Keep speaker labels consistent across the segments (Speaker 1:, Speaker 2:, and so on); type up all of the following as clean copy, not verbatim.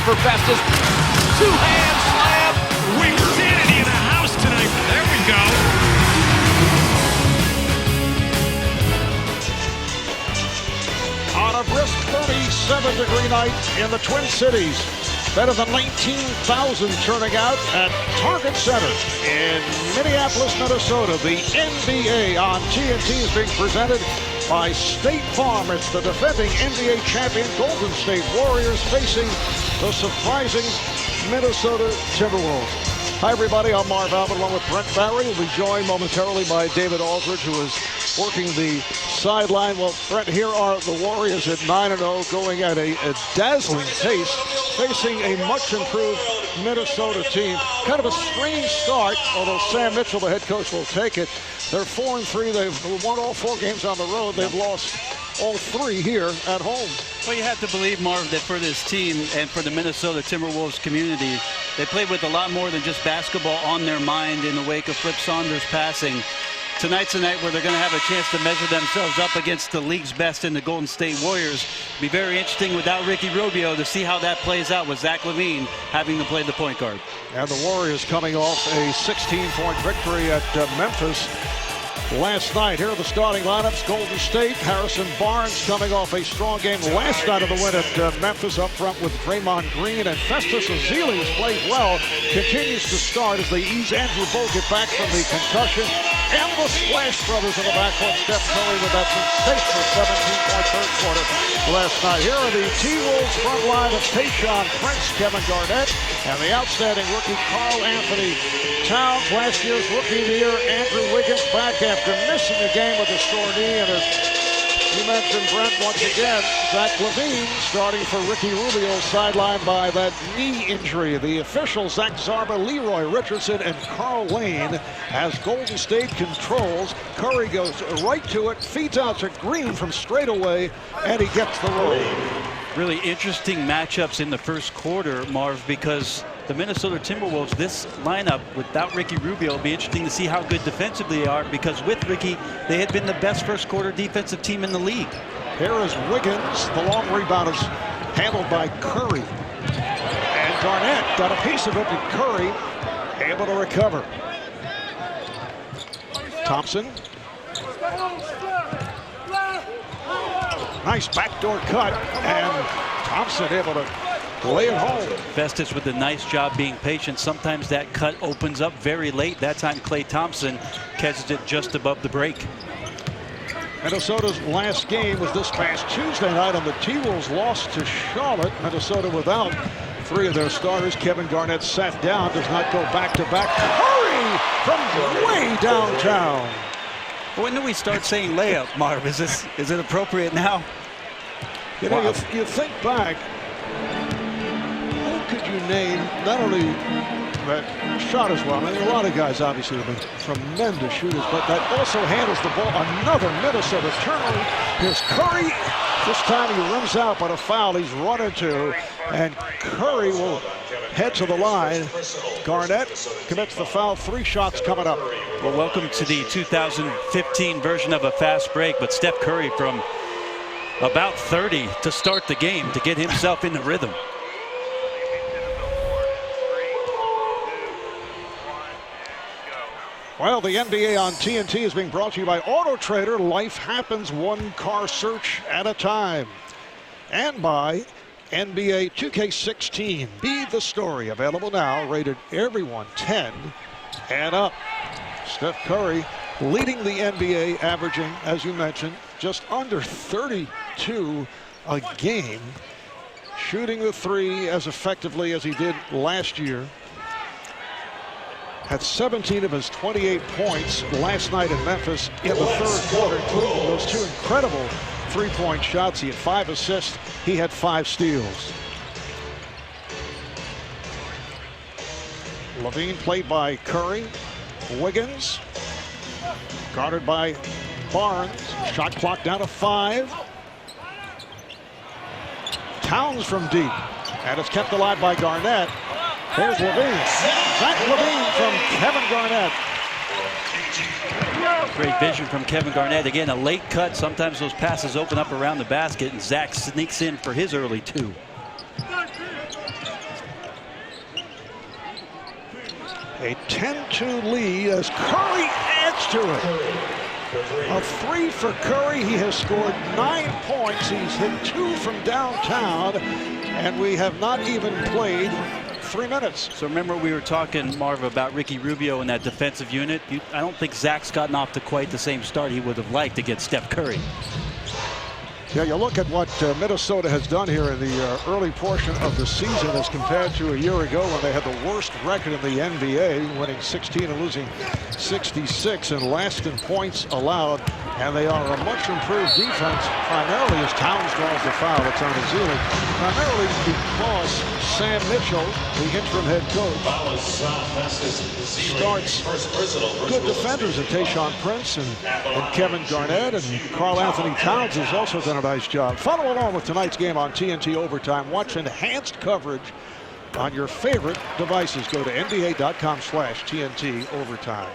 Speaker 1: for Festus. Two-hand slam.
Speaker 2: Wingsanity in the house tonight. There we go.
Speaker 3: On a brisk 37-degree night in the Twin Cities. Better than 19,000 turning out at Target Center in Minneapolis, Minnesota. The NBA on TNT is being presented by State Farm. It's the defending NBA champion Golden State Warriors facing the surprising Minnesota Timberwolves. Hi, everybody. I'm Marv Albert along with Brent Barry. We'll be joined momentarily by David Aldridge, who is working the sideline. Well, Brent, here are the Warriors at 9-0, going at a dazzling pace, facing a much improved Minnesota team. Kind of a strange start, although Sam Mitchell, the head coach, will take it. They're 4-3. They've won all 4 games on the road. They've lost all 3 here at home.
Speaker 4: Well, you have to believe, Marv, that for this team and for the Minnesota Timberwolves community, they played with a lot more than just basketball on their mind in the wake of Flip Saunders passing. Tonight's a night where they're going to have a chance to measure themselves up against the league's best in the Golden State Warriors. It'll be very interesting without Ricky Rubio to see how that plays out with Zach LaVine having to play the point guard.
Speaker 3: And the Warriors coming off a 16-point victory at Memphis last night. Here are the starting lineups. Golden State, Harrison Barnes coming off a strong game last night of the win at Memphis, up front with Draymond Green, and Festus Ezeli, who's played well, continues to start as they ease Andrew Bogut back from the concussion. And the Splash Brothers in the backcourt. Steph Curry with that sensational 17-point third quarter last night. Here are the T-Wolves front line of Tayshaun Prince, Kevin Garnett, and the outstanding rookie Karl Anthony Towns. Last year's Rookie of the Year, Andrew Wiggins, back after missing a game with a sore knee. And as you mentioned, Brent, once again, Zach LaVine starting for Ricky Rubio, sidelined by that knee injury. The officials, Zach Zarba, Leroy Richardson, and Carl Lane, as Golden State controls. Curry goes right to it, feeds out to Green from straight away, and he gets the roll.
Speaker 4: Really interesting matchups in the first quarter, Marv, because the Minnesota Timberwolves, this lineup without Ricky Rubio, will be interesting to see how good defensively they are, because with Ricky, they had been the best first quarter defensive team in the league.
Speaker 3: Here is Wiggins. The long rebound is handled by Curry. And Garnett got a piece of it, but Curry able to recover. Thompson. Nice backdoor cut, and Thompson able to lay it home.
Speaker 4: Festus with a nice job being patient. Sometimes that cut opens up very late. That time Klay Thompson catches it just above the break.
Speaker 3: Minnesota's last game was this past Tuesday night, and the T-Wolves lost to Charlotte. Minnesota without 3 of their starters. Kevin Garnett sat down, does not go back-to-back. Curry from way downtown.
Speaker 4: When do we start saying layup, Marv? Is it appropriate now?
Speaker 3: You know, you think back, who could you name not only that shot as well? I mean, a lot of guys obviously have been tremendous shooters, but that also handles the ball. Another Minnesota turnover. Here's Curry. This time he runs out, but a foul he's run into, and Curry will head to the line. Garnett commits the foul. 3 shots coming up.
Speaker 4: Well, welcome to the 2015 version of a fast break, but Steph Curry from about 30 to start the game to get himself in the rhythm.
Speaker 3: Well, the NBA on TNT is being brought to you by Auto Trader. Life happens one car search at a time. And by NBA 2K16. Be the story. Available now. Rated everyone 10 and up. Steph Curry leading the NBA, averaging, as you mentioned, just under 32 a game. Shooting the 3 as effectively as he did last year. Had 17 of his 28 points last night in Memphis in the third quarter, including those 2 incredible 3-point shots. He had 5 assists. He had 5 steals. LaVine played by Curry. Wiggins guarded by Barnes. Shot clock down to 5. Towns from deep. And it's kept alive by Garnett. Here's LaVine. Zach LaVine from Kevin Garnett.
Speaker 4: Great vision from Kevin Garnett. Again, a late cut. Sometimes those passes open up around the basket, and Zach sneaks in for his early 2.
Speaker 3: A 10-2 lead as Curry adds to it. A 3 for Curry. He has scored 9 points. He's hit 2 from downtown, and we have not even played 3 minutes.
Speaker 4: So remember, we were talking, Marv, about Ricky Rubio in that defensive unit. I don't think Zach's gotten off to quite the same start he would have liked against Steph Curry.
Speaker 3: Yeah, you look at what Minnesota has done here in the early portion of the season as compared to a year ago when they had the worst record in the NBA, winning 16 and losing 66, and last in points allowed. And they are a much improved defense, primarily as Towns draws the foul. It's on Ezeli, primarily because Sam Mitchell, the interim head coach, starts good defenders in Tayshaun Prince and Kevin Garnett, and Karl Anthony Towns has also done a nice job. Follow along with tonight's game on TNT Overtime. Watch enhanced coverage on your favorite devices. Go to NBA.com/TNT Overtime.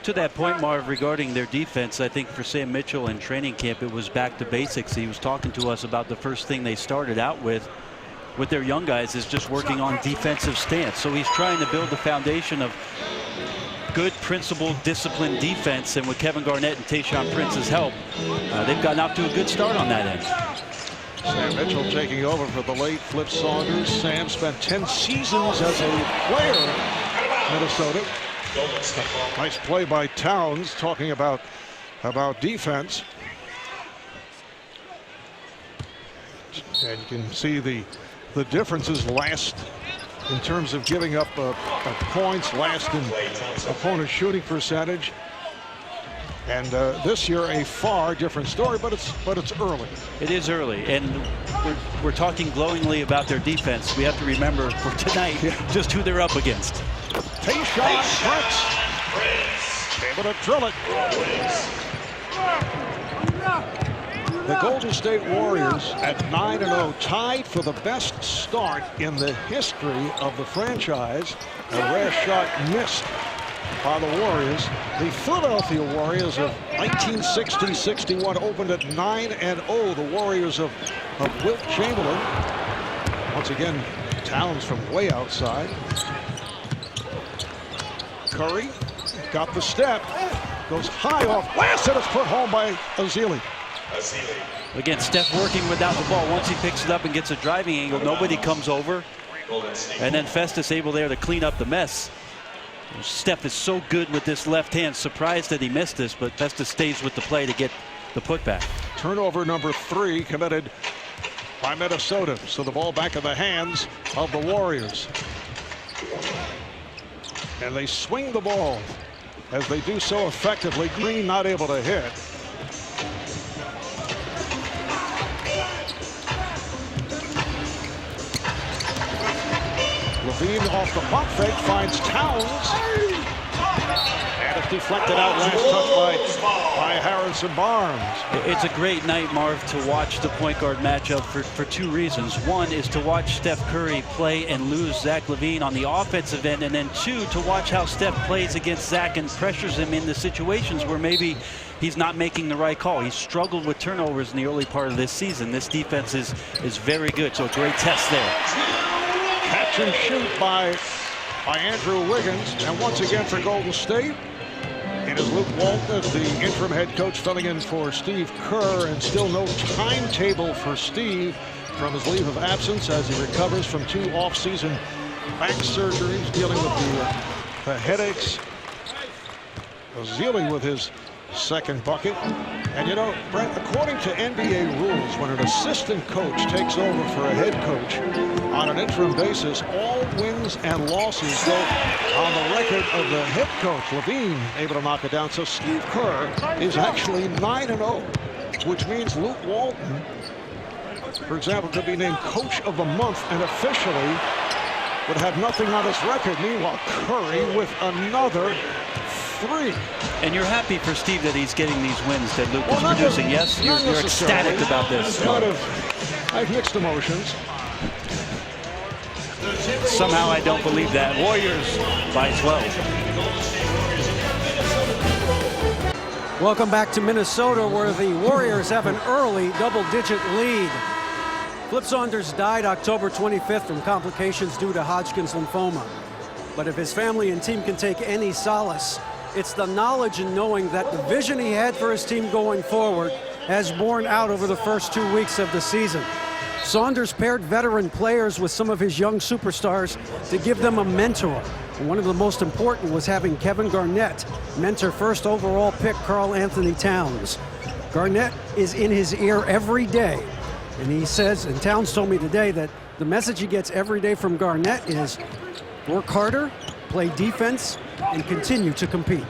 Speaker 4: To that point, Marv, regarding their defense, I think for Sam Mitchell in training camp, it was back to basics. He was talking to us about the first thing they started out with their young guys is just working on defensive stance. So he's trying to build the foundation of good, principled, disciplined defense. And with Kevin Garnett and Tayshaun Prince's help, they've gotten off to a good start on that end.
Speaker 3: Sam Mitchell taking over for the late Flip Saunders. Sam spent 10 seasons as a player in Minnesota. Nice play by Towns, talking about defense. And you can see the differences last in terms of giving up points, last in opponent shooting percentage. And this year a far different story, but it's early.
Speaker 4: It is early, and we're talking glowingly about their defense. We have to remember for tonight just who they're up against.
Speaker 3: Tayshaun Prince able to drill it. The Golden State Warriors at 9-0, tied for the best start in the history of the franchise. A rare shot missed by the Warriors. The Philadelphia Warriors of 1960-61 opened at 9-0. The Warriors of Wilt Chamberlain. Once again, Towns from way outside. Curry got the step, goes high off glass, and it's put home by Ezeli.
Speaker 4: Again, Steph working without the ball. Once he picks it up and gets a driving angle, nobody comes over. And then Festus able there to clean up the mess. Steph is so good with this left hand. Surprised that he missed this, but Festus stays with the play to get the putback.
Speaker 3: Turnover number 3 committed by Minnesota. So the ball back in the hands of the Warriors. And they swing the ball as they do so effectively. Green not able to hit. LaVine off the pump fake finds Towns. And it's deflected out, last touch by Harrison Barnes.
Speaker 4: It's a great night, Marv, to watch the point guard matchup for 2 reasons. One is to watch Steph Curry play and lose Zach LaVine on the offensive end, and then 2, to watch how Steph plays against Zach and pressures him in the situations where maybe he's not making the right call. He's struggled with turnovers in the early part of this season. This defense is very good, so a great test there.
Speaker 3: Catch and shoot by Andrew Wiggins, and once again for Golden State, it is Luke Walton as the interim head coach filling in for Steve Kerr, and still no timetable for Steve from his leave of absence as he recovers from 2 off-season back surgeries, dealing with the headaches. Ezeli with his second bucket. And you know, Brent, according to NBA rules, when an assistant coach takes over for a head coach on an interim basis, all wins and losses go on the record of the head coach. LaVine able to knock it down. So Steve Kerr is actually 9-0, which means Luke Walton, for example, could be named coach of the month and officially would have nothing on his record. Meanwhile, Curry with another 3.
Speaker 4: And you're happy for Steve that he's getting these wins that Luke is producing, yes? You're ecstatic about this.
Speaker 3: I have mixed emotions.
Speaker 4: Somehow I don't believe that. Warriors by 12.
Speaker 5: Welcome back to Minnesota, where the Warriors have an early double-digit lead. Flip Saunders died October 25th from complications due to Hodgkin's lymphoma. But if his family and team can take any solace, it's the knowledge and knowing that the vision he had for his team going forward has borne out over the first 2 weeks of the season. Saunders paired veteran players with some of his young superstars to give them a mentor. And one of the most important was having Kevin Garnett mentor first overall pick Karl Anthony Towns. Garnett is in his ear every day. And he says, and Towns told me today, that the message he gets every day from Garnett is work harder, play defense, and continue to compete.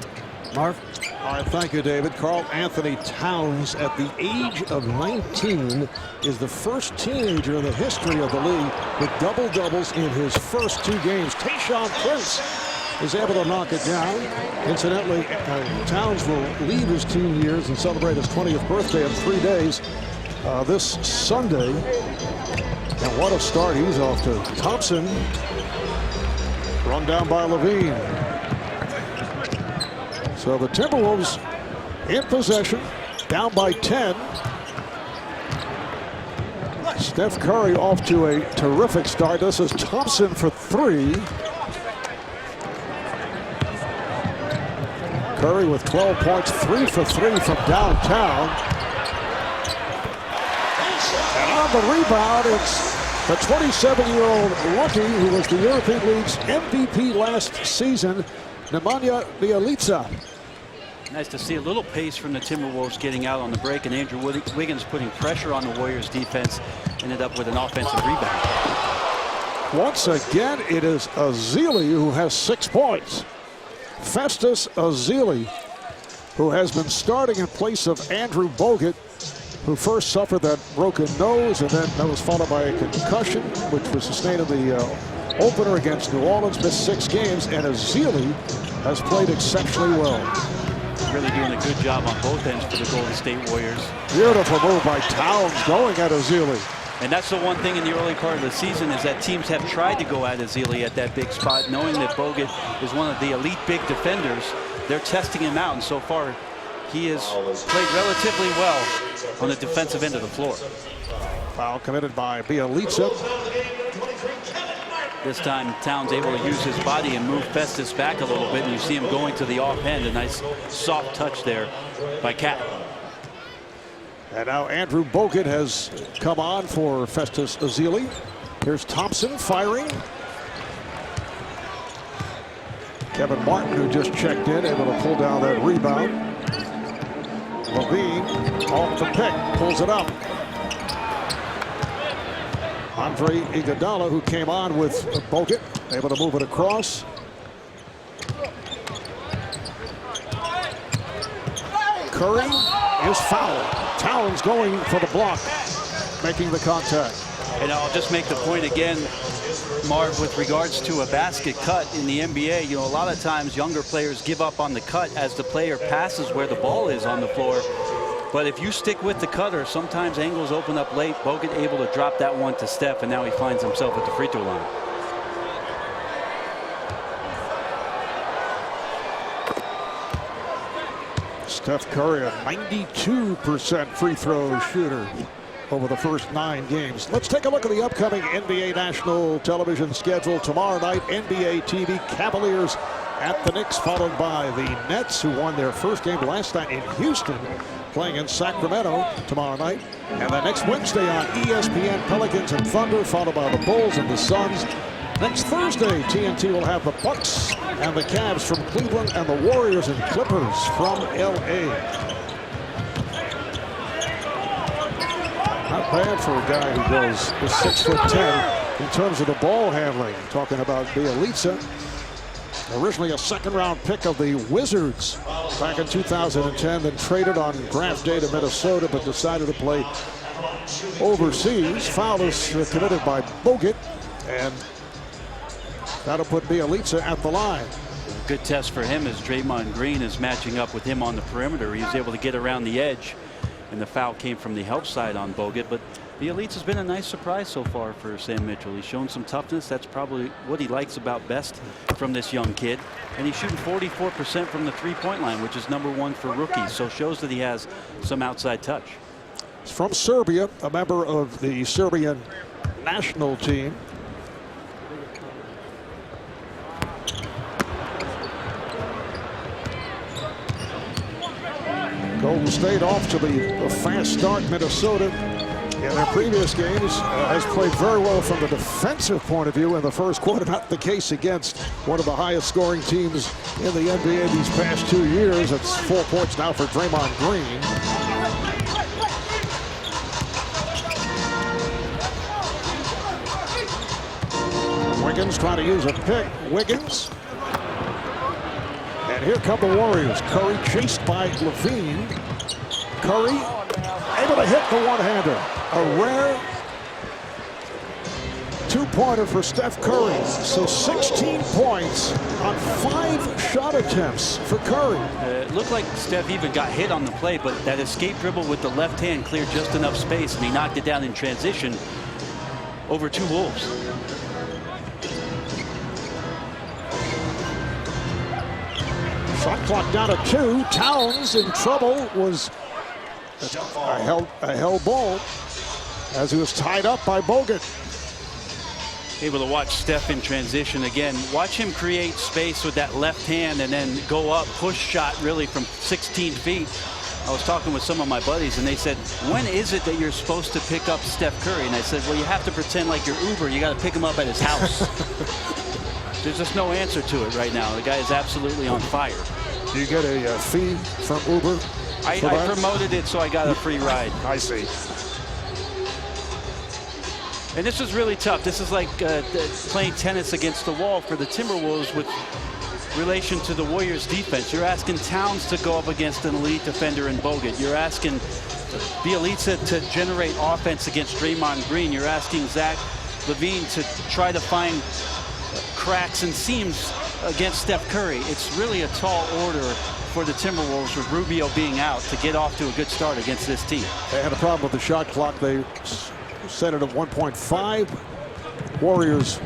Speaker 5: Marv?
Speaker 3: All right, thank you, David. Karl Anthony Towns, at the age of 19, is the first teenager in the history of the league with double-doubles in his first 2 games. Tayshaun Prince is able to knock it down. Incidentally, Towns will leave his teen years and celebrate his 20th birthday in 3 days this Sunday. And what a start he's off to. Thompson run down by Levine. So the Timberwolves in possession, down by 10. Steph Curry off to a terrific start. This is Thompson for 3. Curry with 12 points, 3 for 3 from downtown. And on the rebound, it's the 27-year-old rookie who was the European League's MVP last season, Nemanja Bjelica.
Speaker 4: Nice to see a little pace from the Timberwolves getting out on the break, and Andrew Wiggins putting pressure on the Warriors defense, ended up with an offensive rebound.
Speaker 3: Once again, it is Ezeli who has 6 points. Festus Ezeli, who has been starting in place of Andrew Bogut, who first suffered that broken nose, and then that was followed by a concussion, which was sustained in the opener against New Orleans, missed 6 games, and Ezeli has played exceptionally well.
Speaker 4: Really doing a good job on both ends for the Golden State Warriors.
Speaker 3: Beautiful move by Towns going at Ezeli.
Speaker 4: And that's the one thing in the early part of the season, is that teams have tried to go at Ezeli at that big spot, knowing that Bogut is one of the elite big defenders. They're testing him out, and so far he has played relatively well on the defensive end of the floor.
Speaker 3: Foul committed by Bjelica.
Speaker 4: This time Towns able to use his body and move Festus back a little bit, and you see him going to the offhand. A nice soft touch there by Cat.
Speaker 3: And now Andrew Bogut has come on for Festus Ezeli. Here's Thompson firing. Kevin Martin, who just checked in, able to pull down that rebound. Levine off the pick, pulls it up. Andre Iguodala, who came on with Bogut, able to move it across. Curry is fouled. Towns going for the block, making the contact.
Speaker 4: And I'll just make the point again, Marv, with regards to a basket cut in the NBA, you know, a lot of times younger players give up on the cut as the player passes where the ball is on the floor. But if you stick with the cutter, sometimes angles open up late. Bogut able to drop that one to Steph, and now he finds himself at the free throw line.
Speaker 3: Steph Curry, a 92% free throw shooter over the first 9 games. Let's take a look at the upcoming NBA national television schedule. Tomorrow night, NBA TV, Cavaliers at the Knicks, followed by the Nets, who won their first game last night in Houston, playing in Sacramento tomorrow night. And then next Wednesday on ESPN, Pelicans and Thunder, followed by the Bulls and the Suns. Next Thursday, TNT will have the Bucks and the Cavs from Cleveland, and the Warriors and Clippers from LA. Not bad for a guy who goes 6'10" in terms of the ball handling. Talking about Bjelica, originally a second-round pick of the Wizards back in 2010, then traded on draft day to Minnesota, but decided to play overseas. Foul is committed by Bogut, and that'll put Bjelica at the line.
Speaker 4: Good test for him as Draymond Green is matching up with him on the perimeter. He was able to get around the edge, and the foul came from the help side on Bogut. But Bjelica's been a nice surprise so far for Sam Mitchell. He's shown some toughness. That's probably what he likes about best from this young kid. And he's shooting 44% from the three-point line, which is #1 for rookies. So shows that he has some outside touch.
Speaker 3: He's from Serbia, a member of the Serbian national team. Golden State off to the fast start. Minnesota in their previous games has played very well from the defensive point of view in the first quarter. Not the case against one of the highest scoring teams in the NBA these past 2 years. It's 4 points now for Draymond Green. Wiggins trying to use a pick. Wiggins. And here come the Warriors. Curry chased by Levine. Curry able to hit the one-hander. A rare two-pointer for Steph Curry. So 16 points on 5 shot attempts for Curry.
Speaker 4: It looked like Steph even got hit on the play, but that escape dribble with the left hand cleared just enough space, and he knocked it down in transition over 2 Wolves.
Speaker 3: Shot clock down to 2. Towns in trouble. Was a held ball as he was tied up by Bogut.
Speaker 4: Able to watch Steph in transition again. Watch him create space with that left hand and then go up, push shot really from 16 feet. I was talking with some of my buddies and they said, when is it that you're supposed to pick up Steph Curry? And I said, well, you have to pretend like you're Uber. You got to pick him up at his house. There's just no answer to it right now. The guy is absolutely on fire.
Speaker 3: Do you get a fee from Uber?
Speaker 4: I promoted it, so I got a free ride.
Speaker 3: I see.
Speaker 4: And this is really tough. This is like playing tennis against the wall for the Timberwolves with relation to the Warriors defense. You're asking Towns to go up against an elite defender in Bogut. You're asking Bjelica to generate offense against Draymond Green. You're asking Zach LaVine to try to find cracks and seams against Steph Curry. It's really a tall order for the Timberwolves with Rubio being out to get off to a good start against this team.
Speaker 3: They had a problem with the shot clock. They set it at 1.5. Warriors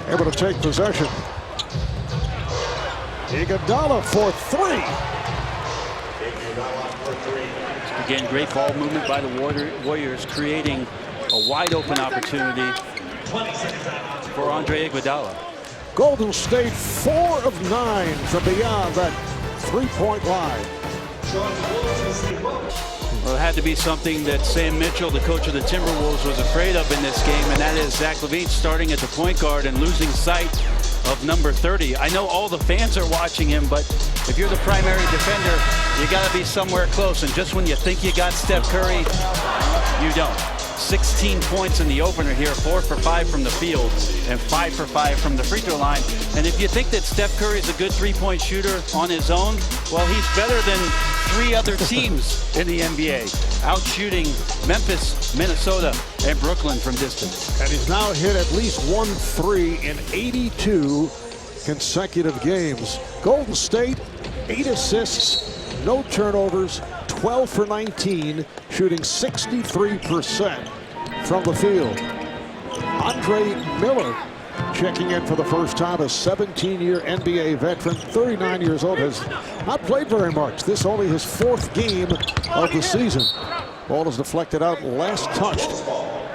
Speaker 3: able to take possession. Iguodala for 3.
Speaker 4: Again, great ball movement by the Warriors, creating a wide open opportunity for Andre Iguodala.
Speaker 3: Golden State 4 of 9 from beyond that 3-point line.
Speaker 4: Well, it had to be something that Sam Mitchell, the coach of the Timberwolves, was afraid of in this game, and that is Zach LaVine starting at the point guard and losing sight of number 30. I know all the fans are watching him, but if you're the primary defender, you got to be somewhere close. And just when you think you got Steph Curry, you don't. 16 points in the opener here, 4 for 5 from the field and 5 for 5 from the free throw line. And if you think that Steph Curry is a good three-point shooter on his own, well, he's better than 3 other teams in the NBA, out shooting Memphis, Minnesota, and Brooklyn from distance.
Speaker 3: And he's now hit at least 1 3 in 82 consecutive games. Golden State, 8 assists, no turnovers, 12 for 19, shooting 63% from the field. Andre Miller checking in for the first time, a 17-year NBA veteran, 39 years old, has not played very much. This only his 4th game of the season. Ball is deflected out, last touched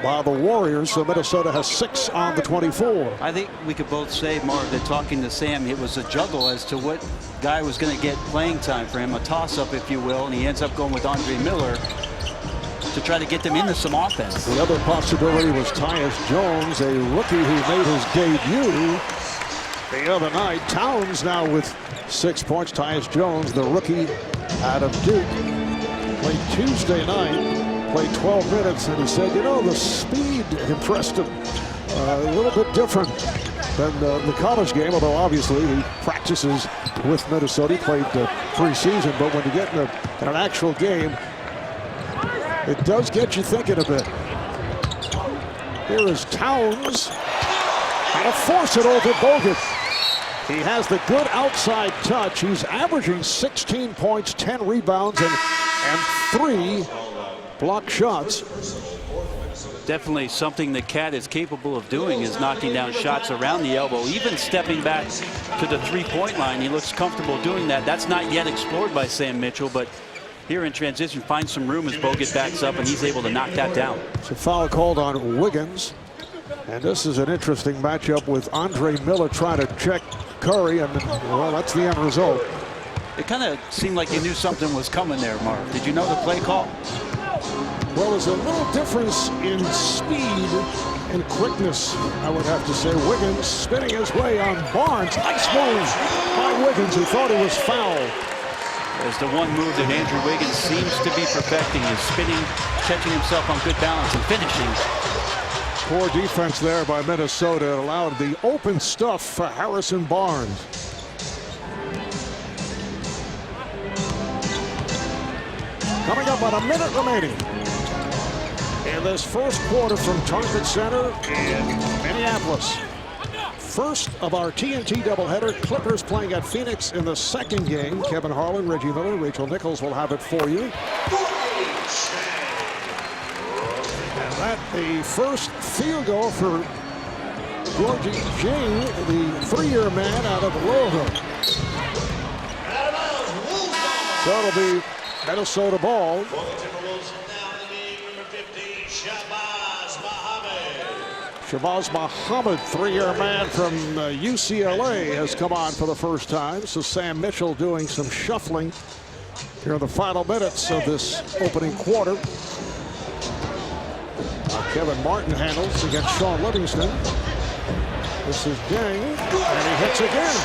Speaker 3: by the Warriors, so Minnesota has 6 on the 24.
Speaker 4: I think we could both say, Marv, that talking to Sam, it was a juggle as to what guy was going to get playing time for him, a toss-up, if you will, and he ends up going with Andre Miller to try to get them into some offense.
Speaker 3: The other possibility was Tyus Jones, a rookie who made his debut the other night. Towns now with 6 points. Tyus Jones, the rookie out of Duke, played Tuesday night, played 12 minutes, and he said, you know, the speed impressed him. A little bit different than the college game, although obviously he practices with Minnesota. He played preseason, but when you get in an actual game, it does get you thinking a bit. Here is Towns. Trying to force it over Bogut. He has the good outside touch. He's averaging 16 points, 10 rebounds, and 3 block shots.
Speaker 4: Definitely something that Cat is capable of doing is knocking down shots around the elbow, even stepping back to the three-point line. He looks comfortable doing that. That's not yet explored by Sam Mitchell, but here in transition finds some room as Bogut backs up, and he's able to knock that down.
Speaker 3: It's a foul called on Wiggins, and this is an interesting matchup with Andre Miller trying to check Curry, and well, that's the end result.
Speaker 4: It kind of seemed like you knew something was coming there, Marv. Did you know the play call?
Speaker 3: Well, there's a little difference in speed and quickness, I would have to say. Wiggins spinning his way on Barnes. Nice move by Wiggins, who thought he was fouled.
Speaker 4: There's the one move that Andrew Wiggins seems to be perfecting, is spinning, catching himself on good balance, and finishing.
Speaker 3: Poor defense there by Minnesota allowed the open stuff for Harrison Barnes. Coming up on a minute remaining in this first quarter from Target Center in Minneapolis. First of our TNT doubleheader, Clippers playing at Phoenix in the second game. Kevin Harlan, Reggie Miller, Rachel Nichols will have it for you. And that the first field goal for Georgie Jing, the three-year man out of Louisville. So it'll be Minnesota ball. Shabazz Muhammad, three-year man from UCLA, has come on for the first time. So Sam Mitchell doing some shuffling here in the final minutes of this opening quarter. Kevin Martin handles against Sean Livingston. This is Jang, and he hits again.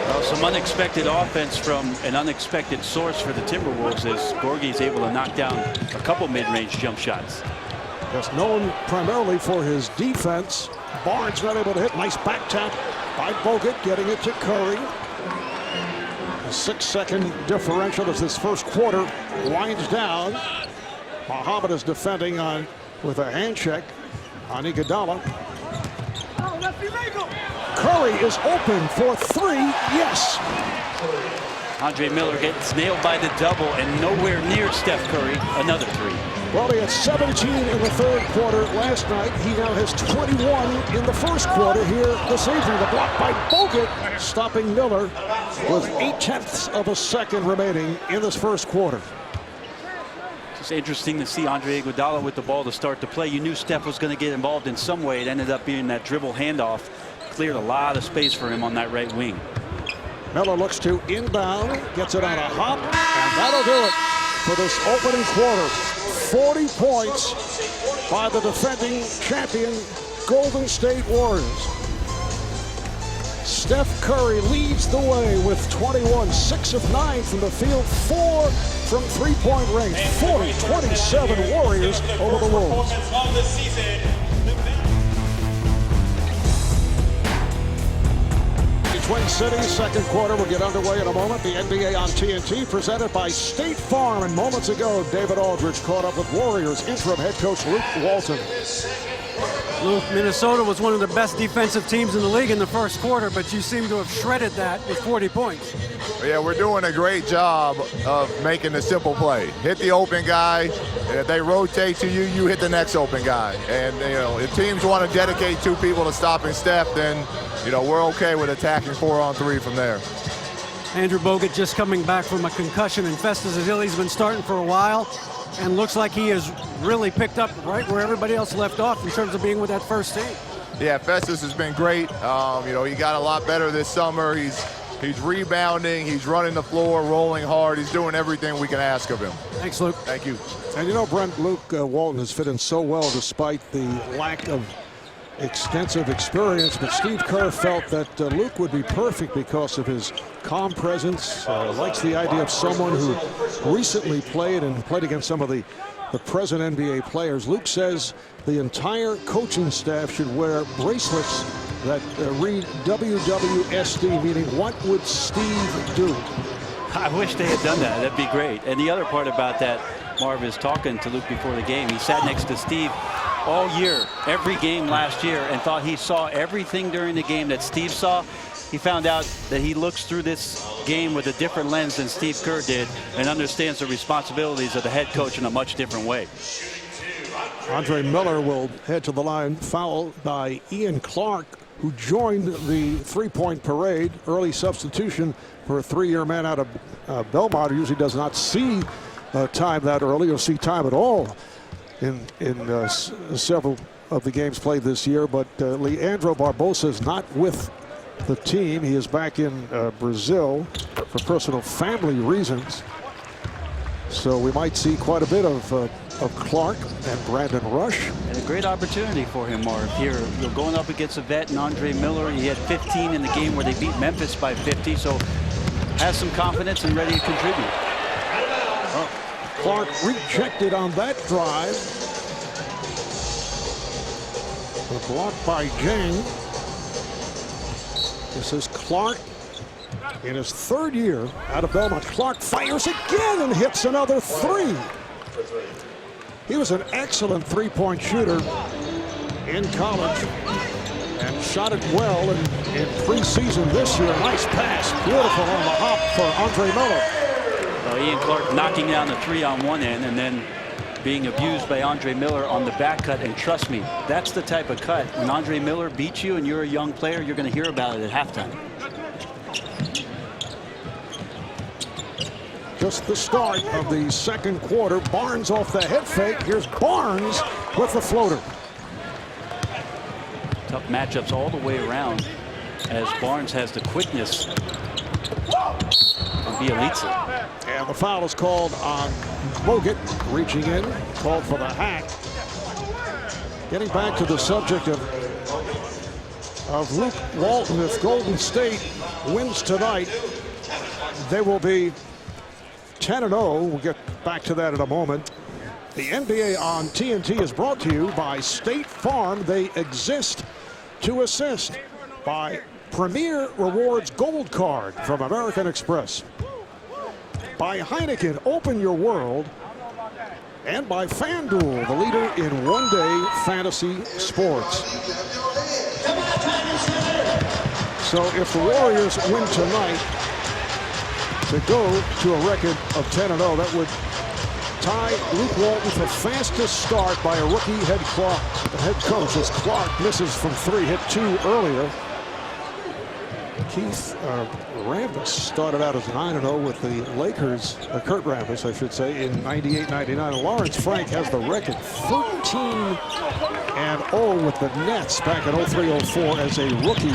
Speaker 4: Well, some unexpected offense from an unexpected source for the Timberwolves as Gorgie's able to knock down a couple mid-range jump shots.
Speaker 3: Just known primarily for his defense. Barnes not able to hit. Nice back tap by Bogut, getting it to Curry. A 6-second differential as this first quarter winds down. Muhammad is defending on with a hand check on Iguodala. Curry is open for three. Yes.
Speaker 4: Andre Miller gets nailed by the double and nowhere near Steph Curry. Another three.
Speaker 3: Well, he had 17 in the third quarter last night. He now has 21 in the first quarter here this evening. The block by Bogut, stopping Miller with 0.8 of a second remaining in this first quarter.
Speaker 4: It's interesting to see Andre Iguodala with the ball to start the play. You knew Steph was going to get involved in some way. It ended up being that dribble handoff. Cleared a lot of space for him on that right wing.
Speaker 3: Miller looks to inbound, gets it on a hop, and that'll do it for this opening quarter. 40 points by the defending champion Golden State Warriors. Steph Curry leads the way with 21, 6 of 9 from the field, 4 from three-point range. 40-27 Warriors over the Wolves. Twin Cities, second quarter will get underway in a moment. The NBA on TNT presented by State Farm. And moments ago, David Aldridge caught up with Warriors interim head coach Luke Walton.
Speaker 5: Luke, Minnesota was one of the best defensive teams in the league in the first quarter, but you seem to have shredded that with 40 points.
Speaker 6: Yeah, we're doing a great job of making the simple play. Hit the open guy, and if they rotate to you, you hit the next open guy. And, you know, if teams want to dedicate two people to stopping Steph, then, you know, we're okay with attacking 4-on-3 from there.
Speaker 5: Andrew Bogut just coming back from a concussion, and Festus Ezeli's been starting for a while, and looks like he has really picked up right where everybody else left off in terms of being with that first team.
Speaker 6: Yeah, Festus has been great. You know, he got a lot better this summer. He's rebounding, he's running the floor, rolling hard. He's doing everything we can ask of him.
Speaker 5: Thanks, Luke.
Speaker 6: Thank you.
Speaker 3: And you know, Brent, Luke Walton has fit in so well despite the lack of extensive experience, but Steve Kerr felt that Luke would be perfect because of his calm presence, likes the idea of someone who recently played against some of the present NBA players. Luke says the entire coaching staff should wear bracelets that read WWSD, meaning what would Steve do?
Speaker 4: I wish they had done that. That'd be great. And the other part about that, Marv, is talking to Luke before the game. He sat next to Steve all year, every game last year, and thought he saw everything during the game that Steve saw. He found out that he looks through this game with a different lens than Steve Kerr did and understands the responsibilities of the head coach in a much different way.
Speaker 3: Andre Miller will head to the line, fouled by Ian Clark, who joined the three-point parade. Early substitution for a three-year man out of Belmont, who usually does not see time that early or see time at all in several of the games played this year. But Leandro Barbosa is not with the team. He is back in Brazil for for personal family reasons. So we might see quite a bit of Clark and Brandon Rush.
Speaker 4: And a great opportunity for him, Marv. Here, you're going up against a vet and Andre Miller. He had 15 in the game where they beat Memphis by 50, so has some confidence and ready to contribute.
Speaker 3: Clark rejected on that drive. A block by Jang. This is Clark in his 3rd year out of Belmont. Clark fires again and hits another 3. He was an excellent 3-point shooter in college and shot it well in preseason this year. Nice pass, beautiful on the hop for Andre Miller.
Speaker 4: Well, Ian Clark knocking down the 3 on one end and then being abused by Andre Miller on the back cut. And trust me, that's the type of cut. When Andre Miller beats you and you're a young player, you're going to hear about it at halftime.
Speaker 3: Just the start of the 2nd quarter. Barnes off the head fake. Here's Barnes with the floater.
Speaker 4: Tough matchups all the way around as Barnes has the quickness of Bjelica.
Speaker 3: And the foul is called on Bogut, reaching in, called for the hack. Getting back to the subject of Luke Walton, if Golden State wins tonight, they will be 10-0. We'll get back to that in a moment. The NBA on TNT is brought to you by State Farm. They exist to assist. By Premier Rewards Gold Card from American Express. By Heineken, open your world. And by FanDuel, the leader in one-day fantasy sports. So if the Warriors win tonight, to go to a record of 10-0, that would tie Luke Walton for fastest start by a rookie head coach as Clark misses from 3, hit 2 earlier. Rambis started out as 9-0 with the Lakers, Kurt Rambis, I should say, in 98-99. Lawrence Frank has the record 13-0 with the Nets back in 03-04 as a rookie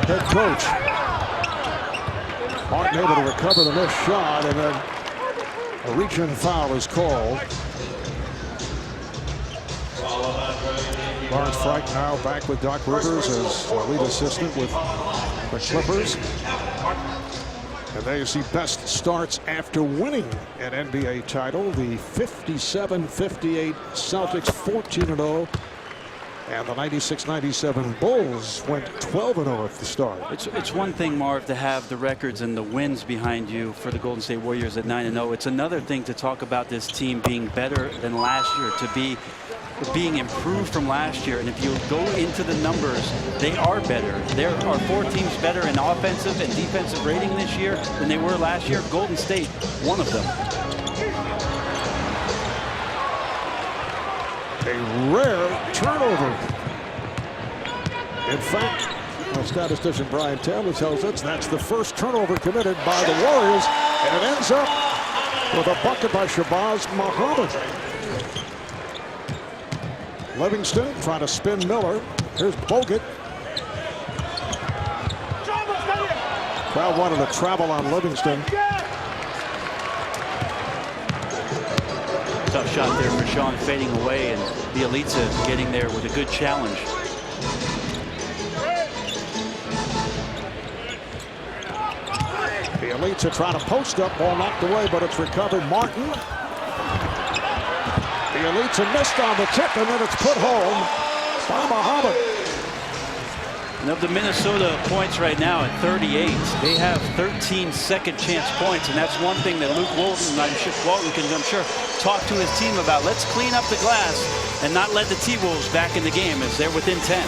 Speaker 3: head coach. Martin able to recover the missed shot, and then a reach-in foul is called. Lawrence Frank now back with Doc Rivers as lead assistant with the Clippers. And there you see best starts after winning an NBA title. The 57-58 Celtics 14-0. And the 96-97 Bulls went 12-0 at the start.
Speaker 4: It's one thing, Marv, to have the records and the wins behind you for the Golden State Warriors at 9-0. It's another thing to talk about this team being better than last year, to be being improved from last year. And if you go into the numbers, they are better. There are 4 teams better in offensive and defensive rating this year than they were last year. Golden State, one of them.
Speaker 3: A rare turnover. In fact, statistician Brian Taylor tells us that's the first turnover committed by the Warriors, and it ends up with a bucket by Shabazz Muhammad. Livingston trying to spin Miller. Here's Bogut. Crowd wanted to travel on Livingston.
Speaker 4: Tough shot there for Sean, fading away, and Bjelica getting there with a good challenge.
Speaker 3: Bjelica trying to post up, ball knocked away, but it's recovered. Martin. Bjelica missed on the tip, and then it's put home by Muhammad.
Speaker 4: And of the Minnesota points right now at 38, they have 13 second chance points, and that's one thing that Luke Walton, I'm sure, talk to his team about. Let's clean up the glass and not let the T-Wolves back in the game as they're within 10.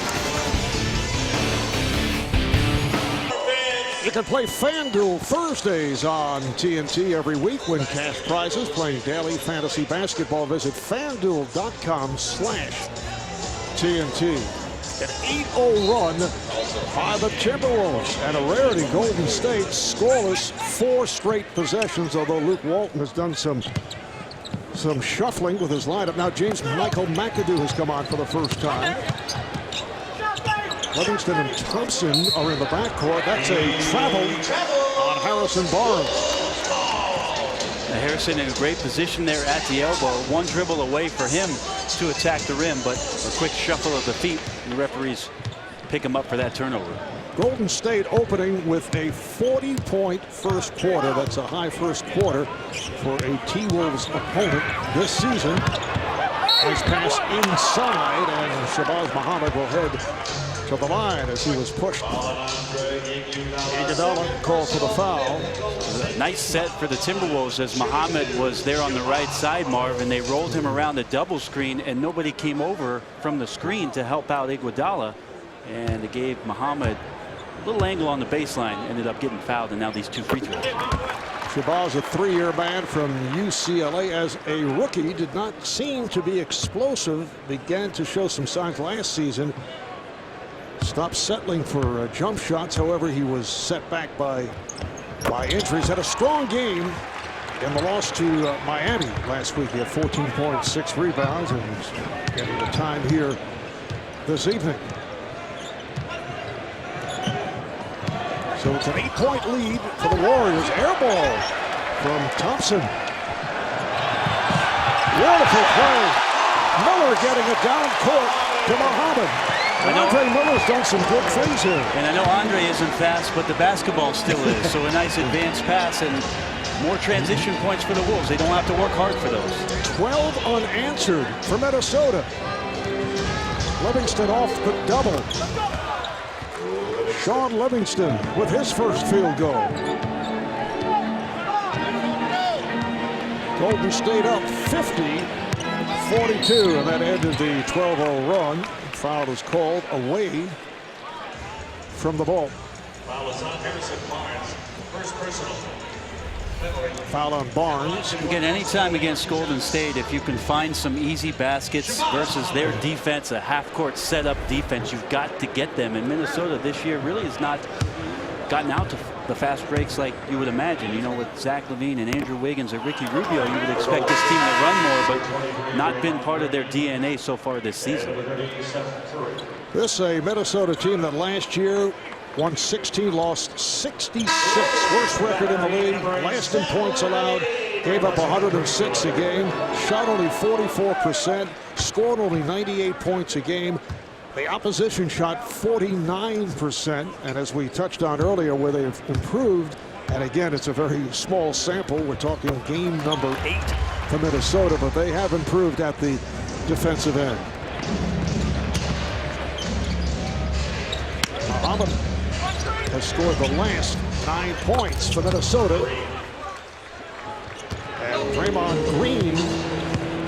Speaker 3: You can play FanDuel Thursdays on TNT every week. Win cash prizes playing daily fantasy basketball. Visit FanDuel.com/TNT. An 8-0 run by the Timberwolves, and a rarity. Golden State scoreless 4 straight possessions, although Luke Walton has done some shuffling with his lineup. Now James Michael McAdoo has come on for the first time. Livingston and Thompson are in the backcourt. That's a travel on Harrison Barnes.
Speaker 4: Harrison in a great position there at the elbow. One dribble away for him to attack the rim, but a quick shuffle of the feet, and the referees pick him up for that turnover.
Speaker 3: Golden State opening with a 40-point first quarter. That's a high first quarter for a T-Wolves opponent this season. Nice pass inside, and Shabazz Muhammad will head to the line as he was pushed. Iguodala called for the foul.
Speaker 4: Nice set for the Timberwolves as Muhammad was there on the right side, Marv, and they rolled him around the double screen, and nobody came over from the screen to help out Iguodala, and it gave Muhammad a little angle on the baseline, ended up getting fouled, and now these two free throws.
Speaker 3: Shabazz, a three-year man from UCLA, as a rookie, did not seem to be explosive. Began to show some signs last season. Stopped settling for jump shots. However, he was set back by injuries. Had a strong game in the loss to Miami last week. He had 14 points, 6 rebounds, and he's getting the time here this evening. So it's an 8-point lead for the Warriors. Air ball from Thompson. Wonderful play. Miller getting it down court to Muhammad. Andre Miller's done some good things here.
Speaker 4: And I know Andre isn't fast, but the basketball still is. So a nice advanced pass and more transition points for the Wolves. They don't have to work hard for those.
Speaker 3: 12 unanswered for Minnesota. Livingston off the double. Sean Livingston with his first field goal. Golden State up 50-42, and that ended the 12-0 run. Foul is called away from the ball.
Speaker 2: Foul is on Harrison Barnes. First personal.
Speaker 3: Foul on Barnes.
Speaker 4: Again, anytime against Golden State, if you can find some easy baskets versus their defense, a half-court setup defense, you've got to get them. And Minnesota this year really has not gotten out to the fast breaks like you would imagine. You know, with Zach LaVine and Andrew Wiggins and Ricky Rubio, you would expect this team to run more, but not been part of their DNA so far this season.
Speaker 3: This is a Minnesota team that last year won 16, lost 66. Worst record in the league. Last in points allowed. Gave up 106 a game. Shot only 44%. Scored only 98 points a game. The opposition shot 49%. And as we touched on earlier, where they've improved, and again, it's a very small sample. We're talking game number 8 for Minnesota, but they have improved at the defensive end. Muhammad has scored the last 9 points for Minnesota. And Draymond Green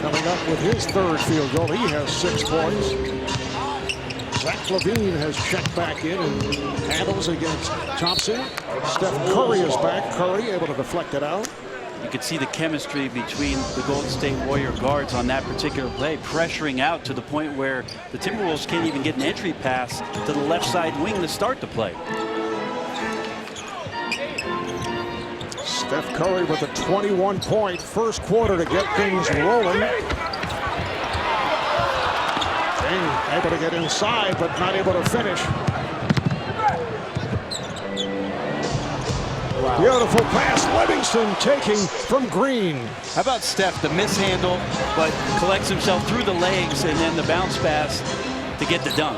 Speaker 3: coming up with his third field goal. He has 6 points. Zach LaVine has checked back in and handles against Thompson. Steph Curry is back. Curry able to deflect it out.
Speaker 4: You could see the chemistry between the Golden State Warrior guards on that particular play, pressuring out to the point where the Timberwolves can't even get an entry pass to the left side wing to start the play.
Speaker 3: Steph Curry with a 21-point first quarter to get things rolling. King able to get inside, but not able to finish. Wow. Beautiful pass. Livingston taking from Green.
Speaker 4: How about Steph, the mishandle, but collects himself through the legs and then the bounce pass to get the dunk.